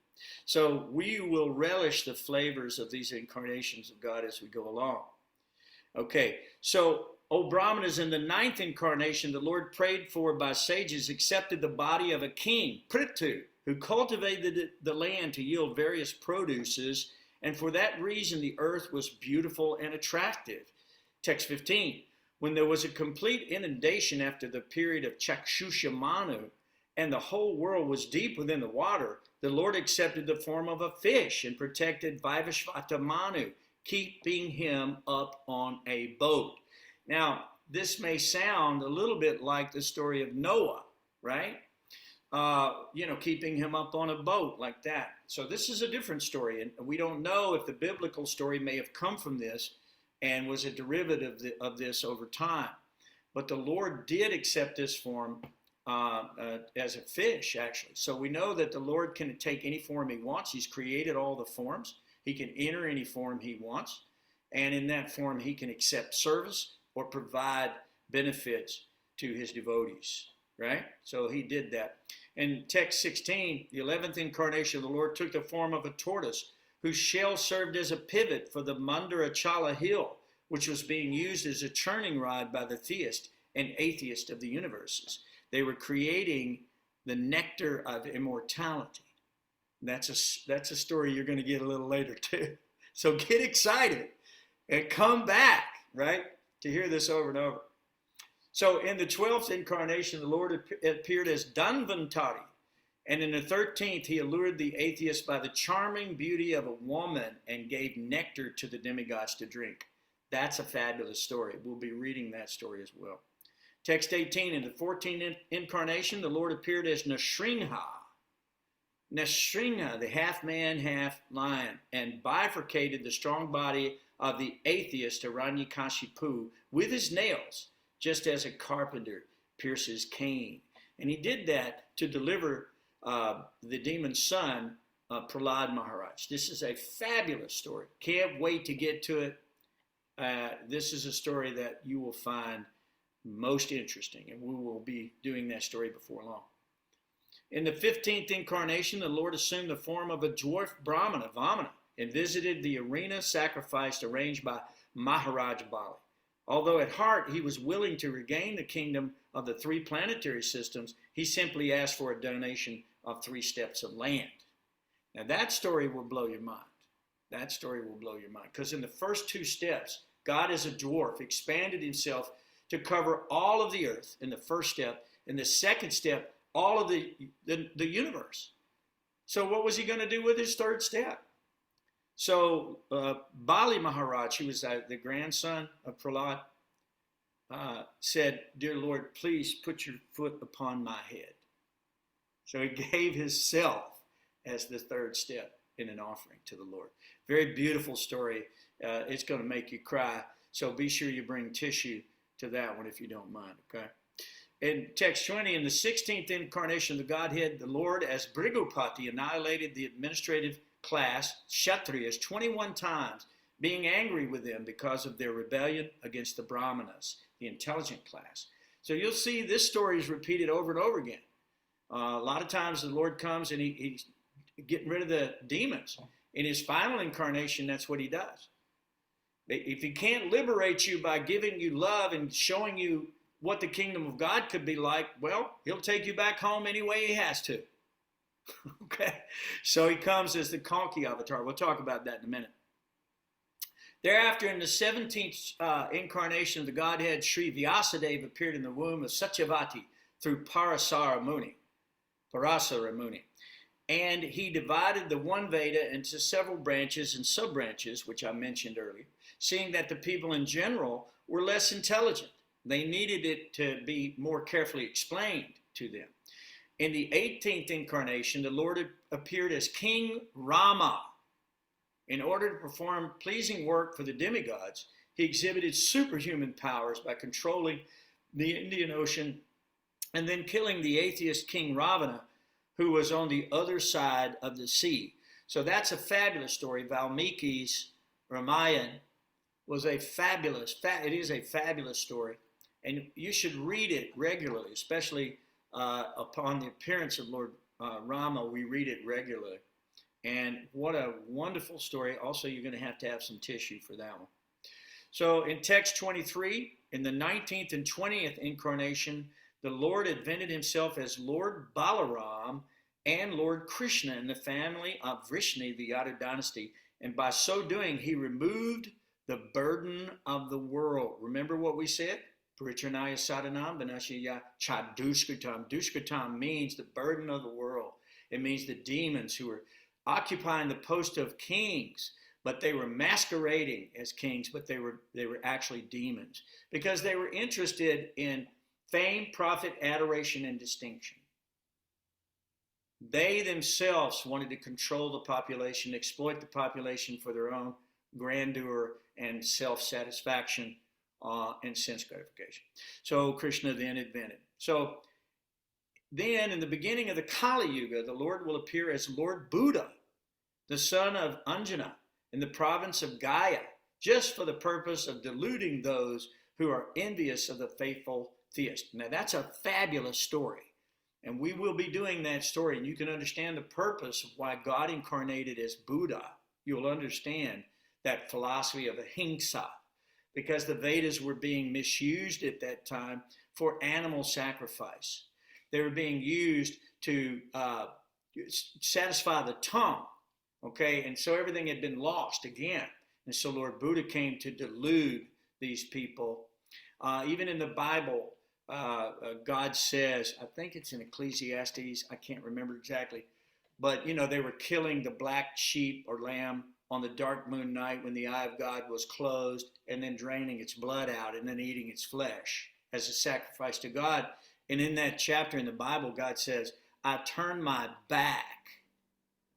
So we will relish the flavors of these incarnations of God as we go along. Okay, so O Brahmanas, in the ninth incarnation, the Lord prayed for by sages accepted the body of a king, Prithu, who cultivated the land to yield various produces, and for that reason the earth was beautiful and attractive. Text 15, when there was a complete inundation after the period of Chakshusha Manu, and the whole world was deep within the water, the Lord accepted the form of a fish and protected Vaivashvata Manu, keeping him up on a boat. Now, this may sound a little bit like the story of Noah, right? Keeping him up on a boat like that. So this is a different story, and we don't know if the biblical story may have come from this and was a derivative of this over time. But the Lord did accept this form as a fish, actually. So we know that the Lord can take any form he wants. He's created all the forms. He can enter any form he wants. And in that form, he can accept service or provide benefits to his devotees, right? So he did that. In text 16, the 11th incarnation of the Lord took the form of a tortoise whose shell served as a pivot for the Mandarachala hill, which was being used as a churning rod by the theist and atheist of the universes. They were creating the nectar of immortality. That's a story you're going to get a little later too. So get excited and come back, right, to hear this over and over. So in the 12th incarnation, the Lord appeared as Dhanvantari. And in the 13th, he allured the atheist by the charming beauty of a woman and gave nectar to the demigods to drink. That's a fabulous story. We'll be reading that story as well. Text 18, in the 14th incarnation, the Lord appeared as Nrsimha. Nrsimha, the half man, half lion, and bifurcated the strong body of the atheist Hiranyakashipu with his nails, just as a carpenter pierces cane. And he did that to deliver the demon's son, Prahlad Maharaj. This is a fabulous story. Can't wait to get to it. This is a story that you will find most interesting, and we will be doing that story before long. In the 15th incarnation, the Lord assumed the form of a dwarf Brahmana, Vamana, and visited the arena sacrifice arranged by Maharaj Bali. Although at heart he was willing to regain the kingdom of the three planetary systems, he simply asked for a donation of 3 steps of land. Now that story will blow your mind. That story will blow your mind, because in the first 2 steps, God as a dwarf expanded himself to cover all of the earth in the first step. In the second step, all of the universe. So what was he going to do with his 3rd step? So Bali Maharaj, who was the grandson of Prahlad, said, "Dear Lord, please put your foot upon my head." So he gave himself as the 3rd step in an offering to the Lord. Very beautiful story. It's going to make you cry. So be sure you bring tissue to that one if you don't mind, okay? in text 20, in the 16th incarnation of the Godhead, the Lord as Brigupati annihilated the administrative class, Kshatriyas, 21 times, being angry with them because of their rebellion against the Brahmanas, the intelligent class. So you'll see this story is repeated over and over again. A lot of times the Lord comes and he's getting rid of the demons. In his final incarnation, that's what he does. If he can't liberate you by giving you love and showing you what the kingdom of God could be like, well, he'll take you back home any way he has to. Okay? So he comes as the Kalki avatar. We'll talk about that in a minute. Thereafter, in the 17th incarnation of the Godhead, Sri Vyasadeva appeared in the womb of Satyavati through Parasara Muni. And he divided the one Veda into several branches and sub-branches, which I mentioned earlier, seeing that the people in general were less intelligent. They needed it to be more carefully explained to them. In the 18th incarnation, the Lord appeared as King Rama. In order to perform pleasing work for the demigods, he exhibited superhuman powers by controlling the Indian Ocean and then killing the atheist King Ravana, who was on the other side of the sea. So that's a fabulous story. Valmiki's Ramayana was it is a fabulous story. And you should read it regularly, especially upon the appearance of Lord Rama. We read it regularly. And what a wonderful story. Also, you're going to have some tissue for that one. So in text 23, in the 19th and 20th incarnation, the Lord invented himself as Lord Balaram and Lord Krishna in the family of Vrishni, the Yadu dynasty. And by so doing, he removed the burden of the world. Remember what we said? Paritranaya sadhanam vinashaya chadushkatam. Dushkatam means the burden of the world. It means the demons who were occupying the post of kings, but they were masquerading as kings, but they were actually demons because they were interested in fame, profit, adoration, and distinction. They themselves wanted to control the population, exploit the population for their own grandeur and self-satisfaction and sense gratification. So Krishna then invented. So then in the beginning of the Kali Yuga, the Lord will appear as Lord Buddha, the son of Anjana, in the province of Gaya, just for the purpose of deluding those who are envious of the faithful theist. Now that's a fabulous story. And we will be doing that story, and you can understand the purpose of why God incarnated as Buddha. You'll understand that philosophy of ahimsa, because the Vedas were being misused at that time for animal sacrifice. They were being used to satisfy the tongue, okay? And so everything had been lost again. And so Lord Buddha came to delude these people. Even in the Bible, God says, I think it's in Ecclesiastes, I can't remember exactly, but they were killing the black sheep or lamb on the dark moon night when the eye of God was closed, and then draining its blood out and then eating its flesh as a sacrifice to God. And in that chapter in the Bible, God says, I turn my back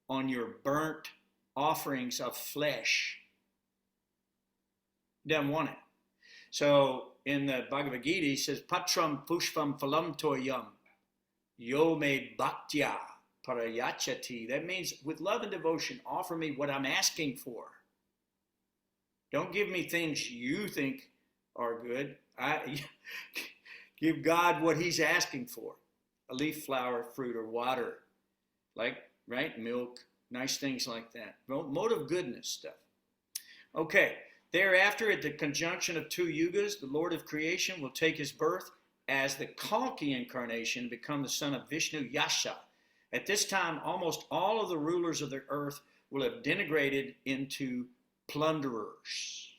on your burnt offerings of flesh. Doesn't want it. So in the Bhagavad Gita, he says, Patram pushpam phalam toyam yo me bhaktya parayachati. That means with love and devotion, offer me what I'm asking for. Don't give me things you think are good. Give God what he's asking for. A leaf, flower, fruit, or water. Like, right? Milk, nice things like that. Mode of goodness stuff. Okay. Thereafter, at the conjunction of two yugas, the Lord of creation will take his birth as the Kalki incarnation and become the son of Vishnu Yasha. At this time, almost all of the rulers of the earth will have degenerated into plunderers.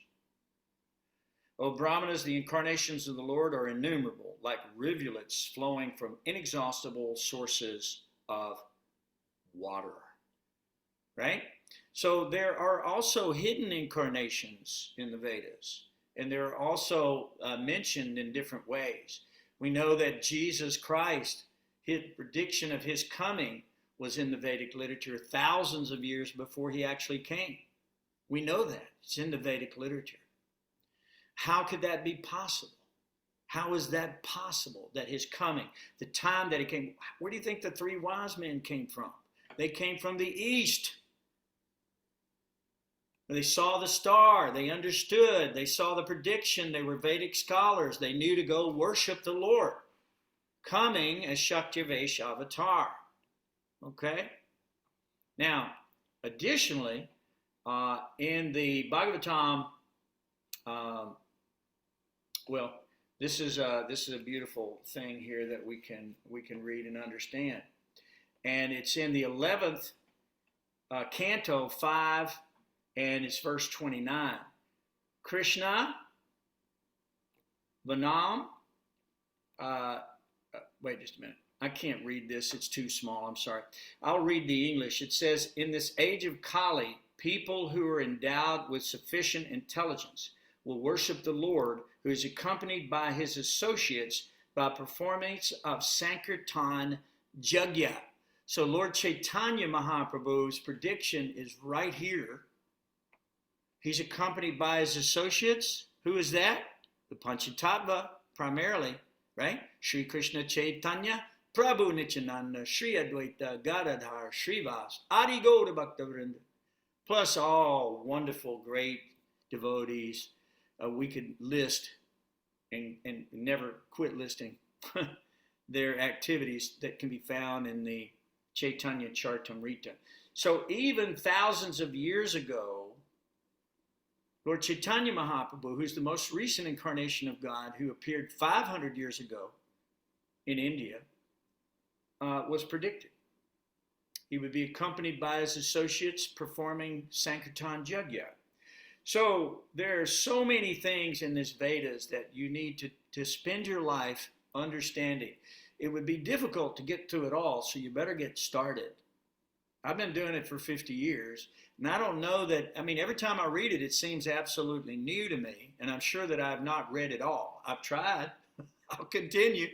O Brahmanas, the incarnations of the Lord are innumerable, like rivulets flowing from inexhaustible sources of water. Right? So there are also hidden incarnations in the Vedas, and they're also mentioned in different ways. We know that Jesus Christ, his prediction of his coming was in the Vedic literature thousands of years before he actually came. We know that. It's in the Vedic literature. How could that be possible? How is that possible, that his coming, the time that he came? Where do you think the three wise men came from? They came from the east. They saw the star. They understood. They saw the prediction. They were Vedic scholars. They knew to go worship the Lord, coming as Shaktivesh avatar. Okay? Now, additionally, in the Bhagavatam, well, this is a beautiful thing here that we can read and understand, and it's in the 11th Canto 5, and it's verse 29. Krishna Vanam. Wait just a minute. I can't read this. It's too small. I'm sorry. I'll read the English. It says, in this age of Kali, people who are endowed with sufficient intelligence will worship the Lord, who is accompanied by his associates by performance of Sankirtan Jagya. So Lord Chaitanya Mahaprabhu's prediction is right here. He's accompanied by his associates. Who is that? The Panchatattva, primarily, right? Sri Krishna Chaitanya, Prabhu Nityananda, Sri Advaita, Gadadhar, Srivas, Adi Gauda Bhaktavrinda, plus all wonderful, great devotees. We could list and never quit listing their activities that can be found in the Chaitanya Charitamrita. So even thousands of years ago, Lord Chaitanya Mahaprabhu, who's the most recent incarnation of God, who appeared 500 years ago in India, was predicted. He would be accompanied by his associates performing Sankirtan Jagya. So there are so many things in this Vedas that you need to spend your life understanding. It would be difficult to get through it all, so you better get started. I've been doing it for 50 years, and I don't know that, I mean, every time I read it, it seems absolutely new to me, and I'm sure that I've not read it all. I've tried. I'll continue.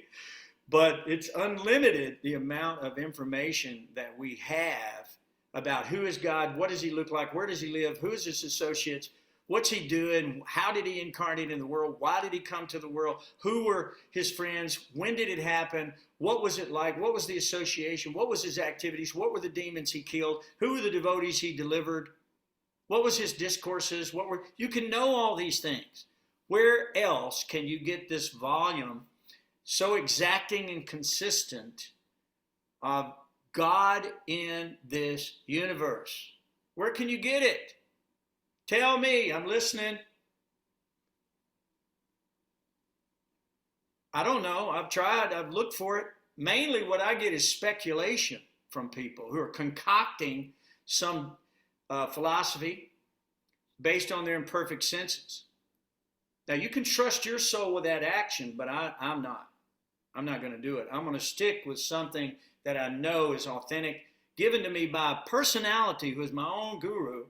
But it's unlimited, the amount of information that we have about who is God, what does he look like, where does he live, who is his associates, what's he doing, how did he incarnate in the world, why did he come to the world, who were his friends, when did it happen, what was it like, what was the association, what was his activities, what were the demons he killed, who were the devotees he delivered, what was his discourses, you can know all these things. Where else can you get this volume so exacting and consistent of God in this universe? Where can you get it? Tell me, I'm listening. I don't know. I've tried. I've looked for it. Mainly what I get is speculation from people who are concocting some philosophy based on their imperfect senses. Now, you can trust your soul with that action, but I'm not. I'm not going to do it. I'm going to stick with something that I know is authentic, given to me by a personality who is my own guru,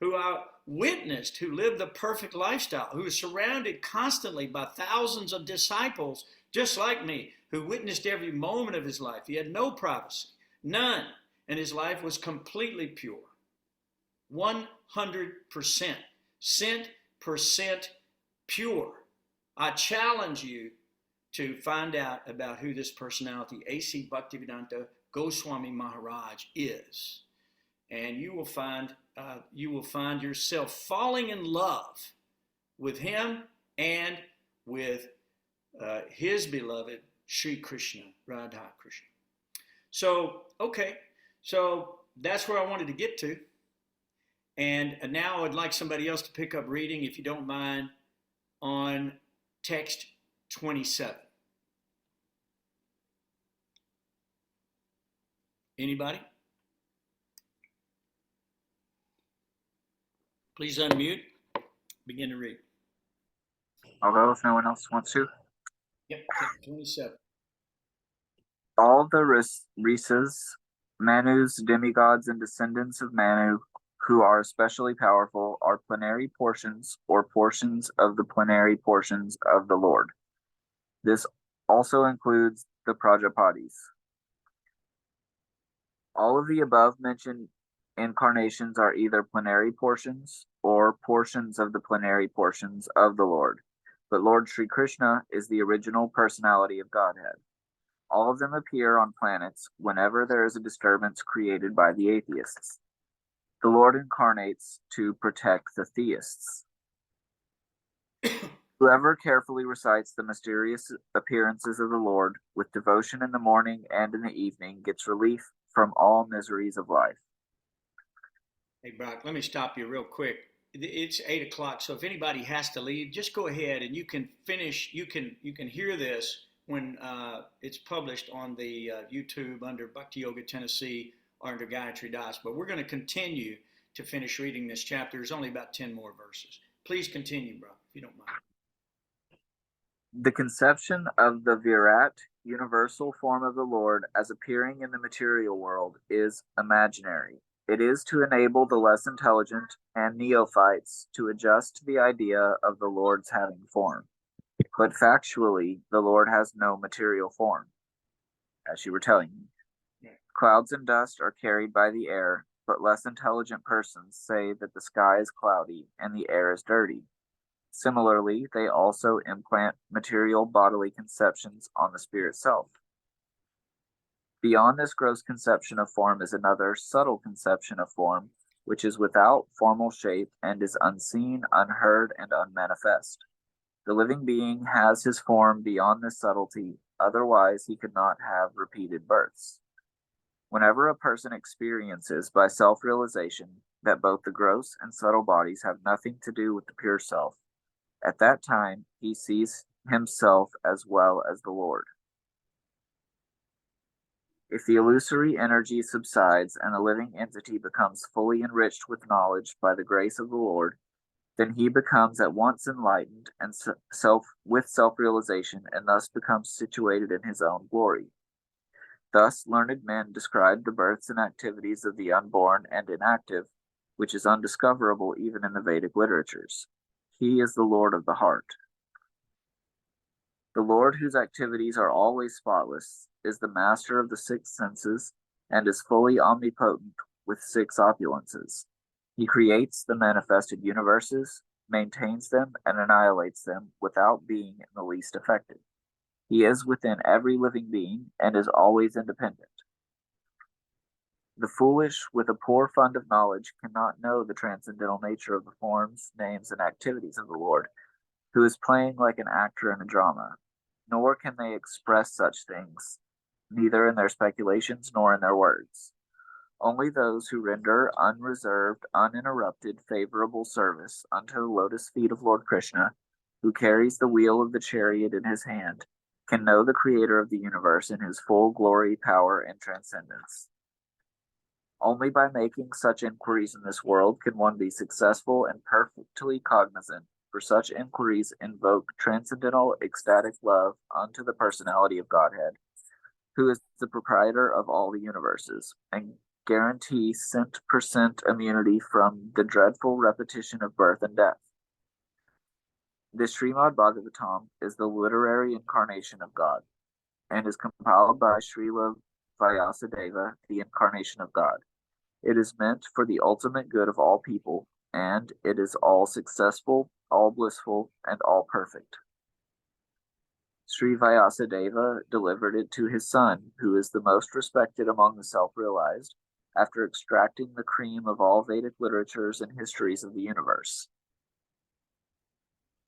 who I witnessed, who lived the perfect lifestyle, who was surrounded constantly by thousands of disciples, just like me, who witnessed every moment of his life. He had no privacy, none, and his life was completely pure. 100%, cent% pure. I challenge you to find out about who this personality, A.C. Bhaktivedanta Goswami Maharaj, is. And you will find yourself falling in love with him and with his beloved Sri Krishna, Radha Krishna. So, okay, so that's where I wanted to get to. And now I'd like somebody else to pick up reading, if you don't mind, on text 27. Anybody? Please unmute. Begin to read. I'll go if no one else wants to. Yep, 27. All the Risas, Manus, demigods, and descendants of Manu, who are especially powerful, are plenary portions or portions of the plenary portions of the Lord. This also includes the Prajapatis. All of the above mentioned incarnations are either plenary portions or portions of the plenary portions of the Lord. but Lord Sri Krishna is the original personality of Godhead. All of them appear on planets whenever there is a disturbance created by the atheists. The Lord incarnates to protect the theists. Whoever carefully recites the mysterious appearances of the Lord with devotion in the morning and in the evening gets relief from all miseries of life. Hey, Brock, let me stop you real quick. It's 8 o'clock, so if anybody has to leave, just go ahead and you can finish. You can hear this when it's published on the YouTube under Bhakti Yoga Tennessee or under Gayatri Dasa. But we're going to continue to finish reading this chapter. There's only about 10 more verses. Please continue, bro, if you don't mind. The conception of the Virat, universal form of the Lord, as appearing in the material world is imaginary. It is to enable the less intelligent and neophytes to adjust to the idea of the Lord's having form. But factually, the Lord has no material form, as you were telling me. Clouds and dust are carried by the air, but less intelligent persons say that the sky is cloudy and the air is dirty. Similarly, they also implant material bodily conceptions on the spirit self. Beyond this gross conception of form is another subtle conception of form, which is without formal shape and is unseen, unheard, and unmanifest. The living being has his form beyond this subtlety, otherwise he could not have repeated births. Whenever a person experiences by self-realization that both the gross and subtle bodies have nothing to do with the pure self, at that time he sees himself as well as the Lord. If the illusory energy subsides and the living entity becomes fully enriched with knowledge by the grace of the Lord, then he becomes at once enlightened and self-realization, and thus becomes situated in his own glory. Thus, learned men describe the births and activities of the unborn and inactive, which is undiscoverable even in the Vedic literatures. He is the Lord of the heart. The Lord, whose activities are always spotless, is the master of the six senses and is fully omnipotent with six opulences. He creates the manifested universes, maintains them, and annihilates them without being in the least affected. He is within every living being and is always independent. The foolish, with a poor fund of knowledge, cannot know the transcendental nature of the forms, names, and activities of the Lord, who is playing like an actor in a drama, nor can they express such things, neither in their speculations nor in their words. Only those who render unreserved, uninterrupted, favorable service unto the lotus feet of Lord Krishna, who carries the wheel of the chariot in his hand, can know the creator of the universe in his full glory, power, and transcendence. Only by making such inquiries in this world can one be successful and perfectly cognizant, for such inquiries invoke transcendental ecstatic love unto the personality of Godhead, who is the proprietor of all the universes, and guarantee cent% immunity from the dreadful repetition of birth and death. This Srimad Bhagavatam is the literary incarnation of God, and is compiled by Srila Vyasadeva, the incarnation of God. It is meant for the ultimate good of all people, and it is all successful, all blissful, and all perfect. Sri Vyasadeva delivered it to his son, who is the most respected among the self-realized, after extracting the cream of all Vedic literatures and histories of the universe.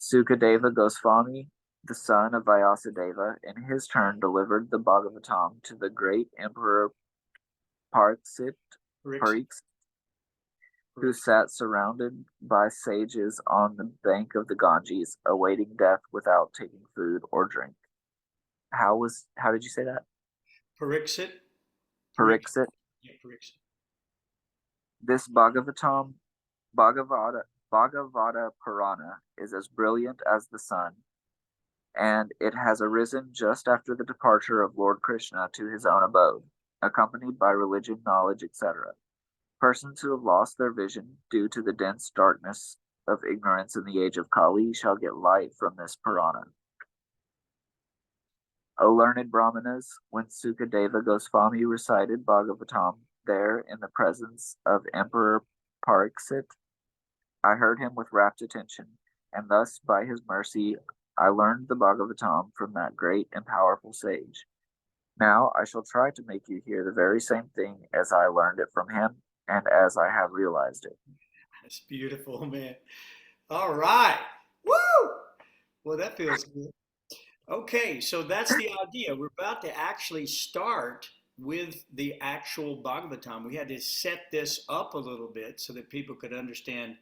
Sukadeva Goswami, the son of Vyasadeva, in his turn delivered the Bhagavatam to the great Emperor Pariksit, who sat surrounded by sages on the bank of the Ganges, awaiting death without taking food or drink. How did you say that? Pariksit. Pariksit. Yeah, Pariksit. This Bhagavata Purana is as brilliant as the sun, and it has arisen just after the departure of Lord Krishna to his own abode, accompanied by religion, knowledge, etc. Persons who have lost their vision due to the dense darkness of ignorance in the age of Kali shall get light from this Purana. O learned Brahmanas, when Sukadeva Goswami recited Bhagavatam there in the presence of Emperor Pariksit, I heard him with rapt attention, and thus by his mercy I learned the Bhagavatam from that great and powerful sage. Now I shall try to make you hear the very same thing as I learned it from him and as I have realized it. That's beautiful, man. All right. Woo! Well, that feels good. Okay, so that's the idea. We're about to actually start with the actual Bhagavatam. We had to set this up a little bit so that people could understand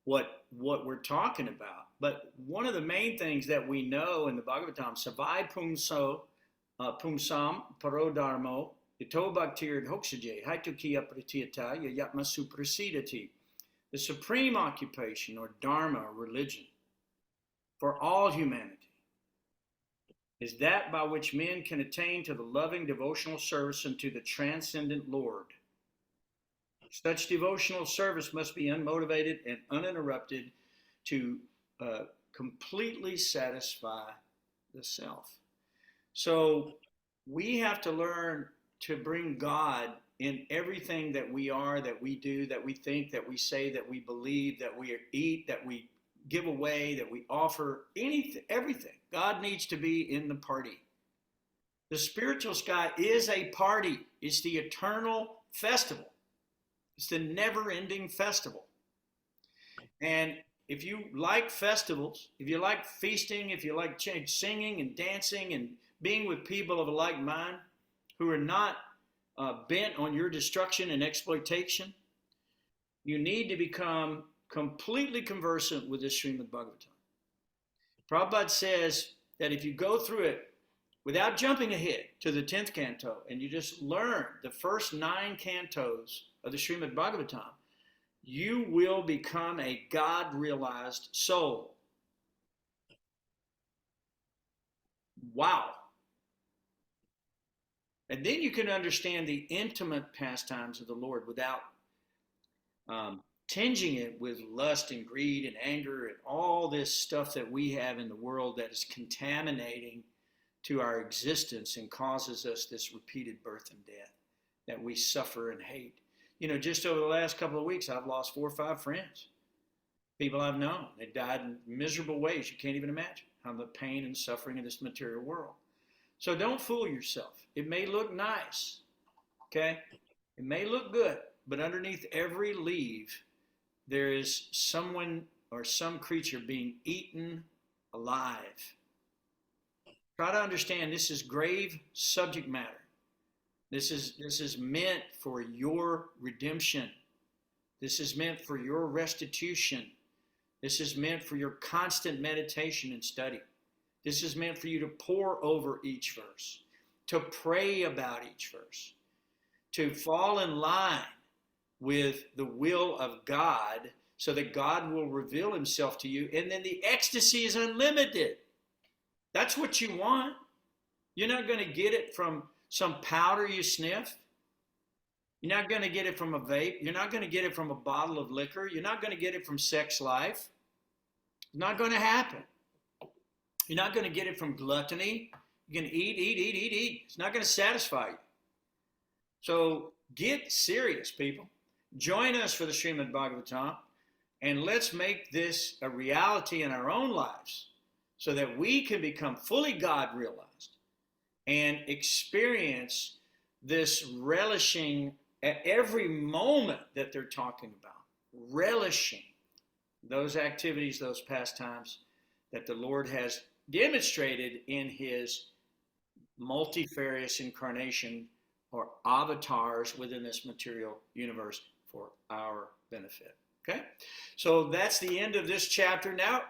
what we're talking about. But one of the main things that we know in the Bhagavatam, Savai Pumsam Parodharmo, Ito Bhaktir Hokshaje, Haitukiya Pratiyata, Yatma Suprasidati. The supreme occupation or dharma or religion for all humanity is that by which men can attain to the loving devotional service unto the transcendent Lord. Such devotional service must be unmotivated and uninterrupted to completely satisfy the self. So we have to learn to bring God in everything that we are, that we do, that we think, that we say, that we believe, that we eat, that we give away, that we offer, anything, everything. God needs to be in the party. The spiritual sky is a party. It's the eternal festival. It's the never-ending festival. And if you like festivals, if you like feasting, if you like singing and dancing and being with people of a like mind who are not bent on your destruction and exploitation, you need to become completely conversant with this Srimad Bhagavatam. Prabhupada says that if you go through it without jumping ahead to the 10th canto and you just learn the first 9 cantos of the Srimad Bhagavatam, you will become a God-realized soul. Wow. And then you can understand the intimate pastimes of the Lord without tinging it with lust and greed and anger and all this stuff that we have in the world that is contaminating to our existence and causes us this repeated birth and death that we suffer and hate. You know, just over the last couple of weeks, I've lost 4 or 5 friends, people I've known. They died in miserable ways you can't even imagine, how the pain and suffering of this material world. So don't fool yourself. It may look nice, okay? It may look good, but underneath every leaf, there is someone or some creature being eaten alive. Try to understand this is grave subject matter. This is meant for your redemption. This is meant for your restitution. This is meant for your constant meditation and study. This is meant for you to pore over each verse, to pray about each verse, to fall in line with the will of God so that God will reveal himself to you. And then the ecstasy is unlimited. That's what you want. You're not going to get it from some powder you sniff. You're not going to get it from a vape. You're not going to get it from a bottle of liquor. You're not going to get it from sex life. It's not going to happen. You're not going to get it from gluttony. You're going to eat. It's not going to satisfy you. So get serious, people. Join us for the Srimad Bhagavatam, and let's make this a reality in our own lives so that we can become fully God-realized and experience this relishing at every moment that they're talking about, relishing those activities, those pastimes that the Lord has demonstrated in his multifarious incarnation or avatars within this material universe for our benefit. Okay? So that's the end of this chapter. Now,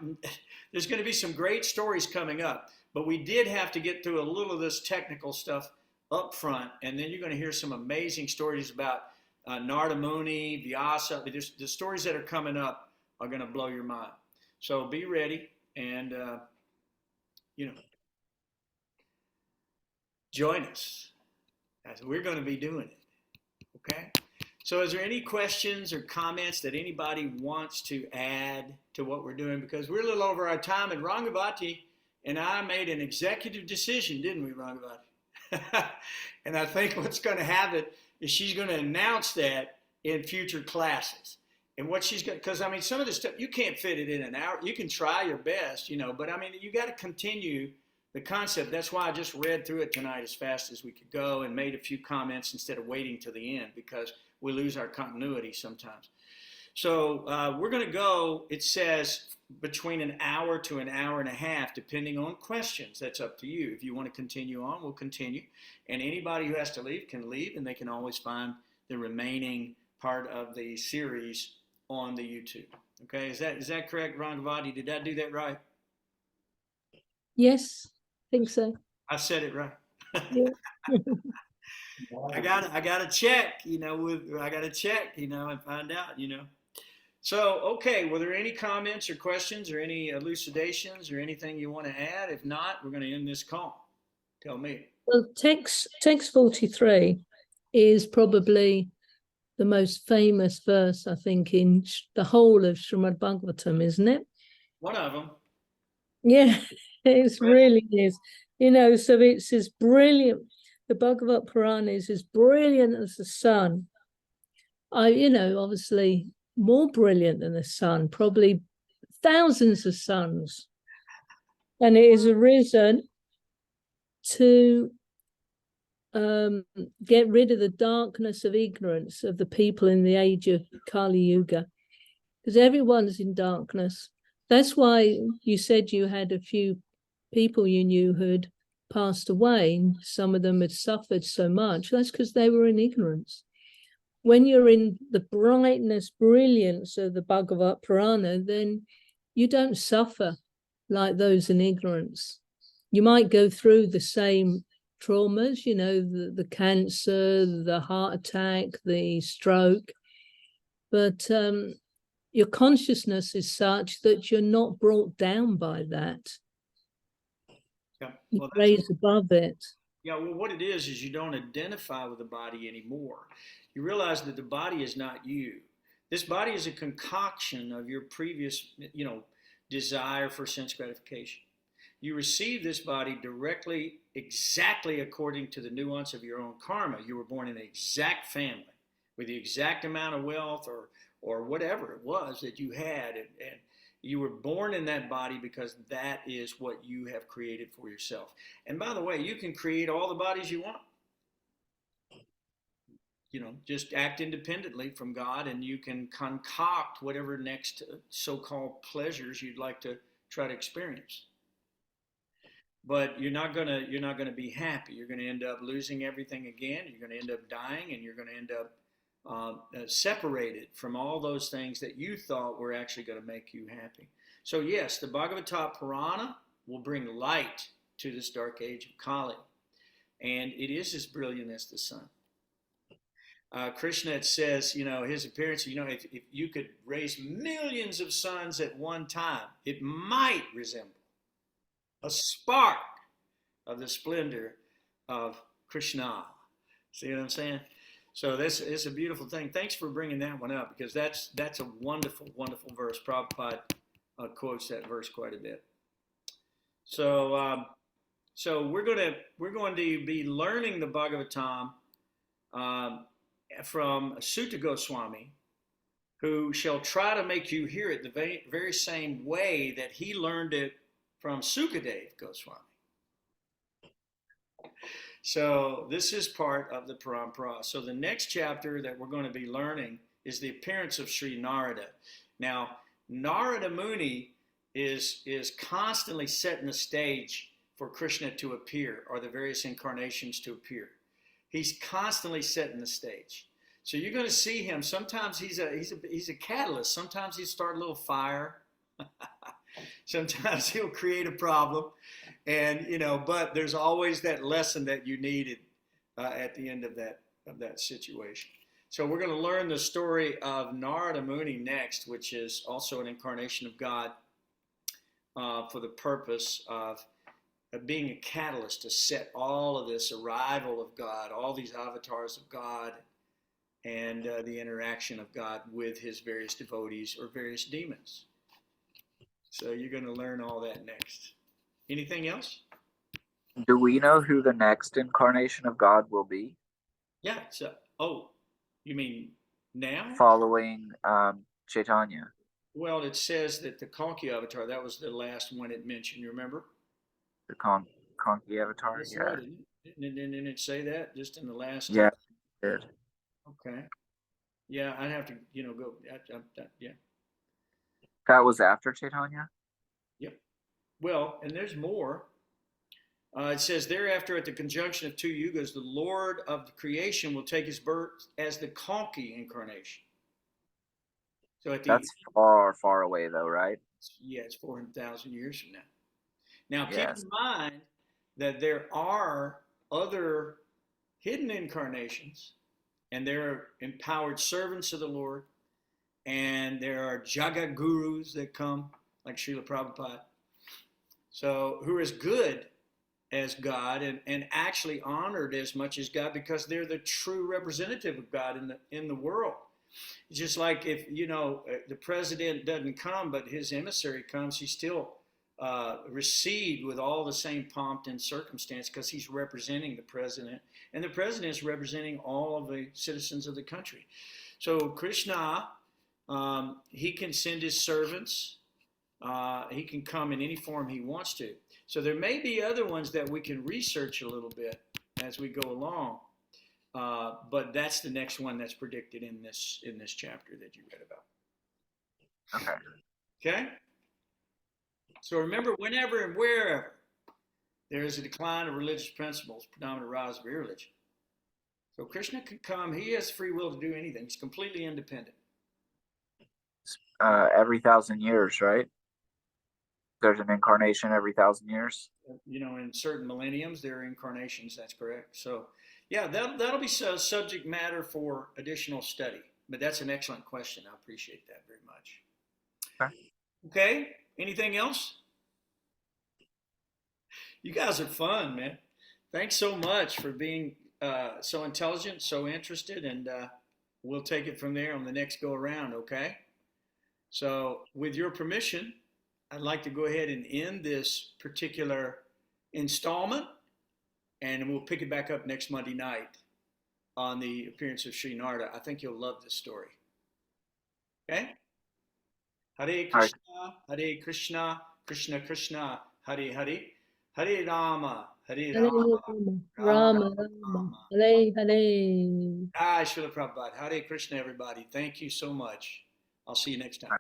there's going to be some great stories coming up, but we did have to get through a little of this technical stuff up front, and then you're going to hear some amazing stories about Narada Muni, Vyasa. The stories that are coming up are going to blow your mind. So be ready and, join us as we're going to be doing it. Okay? So is there any questions or comments that anybody wants to add to what we're doing? Because we're a little over our time, and Rangavati and I made an executive decision, didn't we, Rangavati? And I think what's going to happen is she's going to announce that in future classes. And what she's got, because I mean, some of the stuff you can't fit it in an hour. You can try your best, but I mean, you got to continue the concept. That's why I just read through it tonight as fast as we could go and made a few comments instead of waiting to the end, because we lose our continuity sometimes. So we're going to go, it says, between an hour to an hour and a half, depending on questions. That's up to you. If you want to continue on, we'll continue. And anybody who has to leave can leave, and they can always find the remaining part of the series on the YouTube. Okay, is that correct, Rangavati? Did I do that right? Yes, I think so. I said it right. Yeah. I gotta check, I gotta check, and find out, So, okay, were there any comments or questions or any elucidations or anything you want to add? If not, we're going to end this call. Tell me. Well, text 43 is probably the most famous verse, I think, in the whole of Srimad Bhagavatam, isn't it? One of them. Yeah, it really is. So it's as brilliant. The Bhagavat Purana is as brilliant as the sun. Obviously more brilliant than the sun, probably thousands of suns. And it is arisen to get rid of the darkness of ignorance of the people in the age of Kali Yuga, because everyone's in darkness. That's why you said you had a few people you knew who'd passed away, and some of them had suffered so much. That's because they were in ignorance. When you're in the brightness, brilliance of the Bhagavat Purana, then you don't suffer like those in ignorance. You might go through the same traumas, the cancer, the heart attack, the stroke, but your consciousness is such that you're not brought down by that. Yeah. Well, you raise above it. Yeah, well, what it is you don't identify with the body anymore. You realize that the body is not you. This body is a concoction of your previous, desire for sense gratification. You receive this body directly, exactly according to the nuance of your own karma. You were born in an exact family with the exact amount of wealth or whatever it was that you had. And you were born in that body because that is what you have created for yourself. And by the way, you can create all the bodies you want. Just act independently from God, and you can concoct whatever next so-called pleasures you'd like to try to experience. But you're not gonna be happy. You're gonna end up losing everything again. You're gonna end up dying, and you're gonna end up separated from all those things that you thought were actually going to make you happy. So yes, the Bhagavatam Purana will bring light to this dark age of Kali, and it is as brilliant as the sun. Krishna says, his appearance, if you could raise millions of suns at one time, it might resemble a spark of the splendor of Krishna. See what I'm saying? So this is a beautiful thing. Thanks for bringing that one up, because that's a wonderful, wonderful verse. Prabhupada quotes that verse quite a bit. So we're going to be learning the Bhagavatam from Sutta Goswami, who shall try to make you hear it the very same way that he learned it from Sukadev Goswami. So this is part of the Parampara. So the next chapter that we're going to be learning is the appearance of Sri Narada. Now, Narada Muni is constantly setting the stage for Krishna to appear, or the various incarnations to appear. He's constantly setting the stage. So you're going to see him. Sometimes he's a catalyst. Sometimes he'll start a little fire. Sometimes he'll create a problem, and but there's always that lesson that you needed at the end of that situation. So we're going to learn the story of Narada Muni next, which is also an incarnation of God for the purpose of being a catalyst to set all of this arrival of God, all these avatars of God, and the interaction of God with his various devotees or various demons. So you're going to learn all that next. Anything else? Do we know who the next incarnation of God will be? Yeah. So, you mean now? Following Chaitanya? Well, it says that the Kalki avatar, that was the last one it mentioned, you remember? The Conky avatar? That's Yeah. right. Didn't it say that just in the last? Yeah, it did. Okay. Yeah, I'd have to, go. Yeah. That was after Chaitanya? Yep. Well, and there's more. It says, thereafter, at the conjunction of two yugas, the Lord of the creation will take his birth as the Kalki incarnation. So That's far, far away, though, right? Yeah, it's 400,000 years from now. Now, keep Yes. in mind that there are other hidden incarnations, and there are empowered servants of the Lord, and there are Jagat gurus that come, like Srila Prabhupada, so who are as good as God and actually honored as much as God because they're the true representative of God in the world. It's just like if the president doesn't come, but his emissary comes, he's still received with all the same pomp and circumstance because he's representing the president, and the president is representing all of the citizens of the country. So Krishna, he can send his servants. He can come in any form he wants to. So there may be other ones that we can research a little bit as we go along. But that's the next one that's predicted in this chapter that you read about. Okay. Okay? So remember, whenever and wherever there is a decline of religious principles, predominant rise of irreligion. So Krishna can come. He has free will to do anything. He's completely independent. Every 1,000 years, right? There's an incarnation every 1,000 years. In certain millenniums, there are incarnations. That's correct. So, yeah, that'll be subject matter for additional study. But that's an excellent question. I appreciate that very much. Okay. Anything else? You guys are fun, man. Thanks so much for being so intelligent, so interested, and we'll take it from there on the next go around, okay? So with your permission, I'd like to go ahead and end this particular installment, and we'll pick it back up next Monday night on the appearance of Sri Narada. I think you'll love this story. Okay? Hare Krishna, Hare Krishna, Krishna Krishna, Hare Hare, Hare Rama, Hare Rama, Rama, Hare Hare. Srila Prabhupada. Hare Krishna, everybody. Thank you so much. I'll see you next time.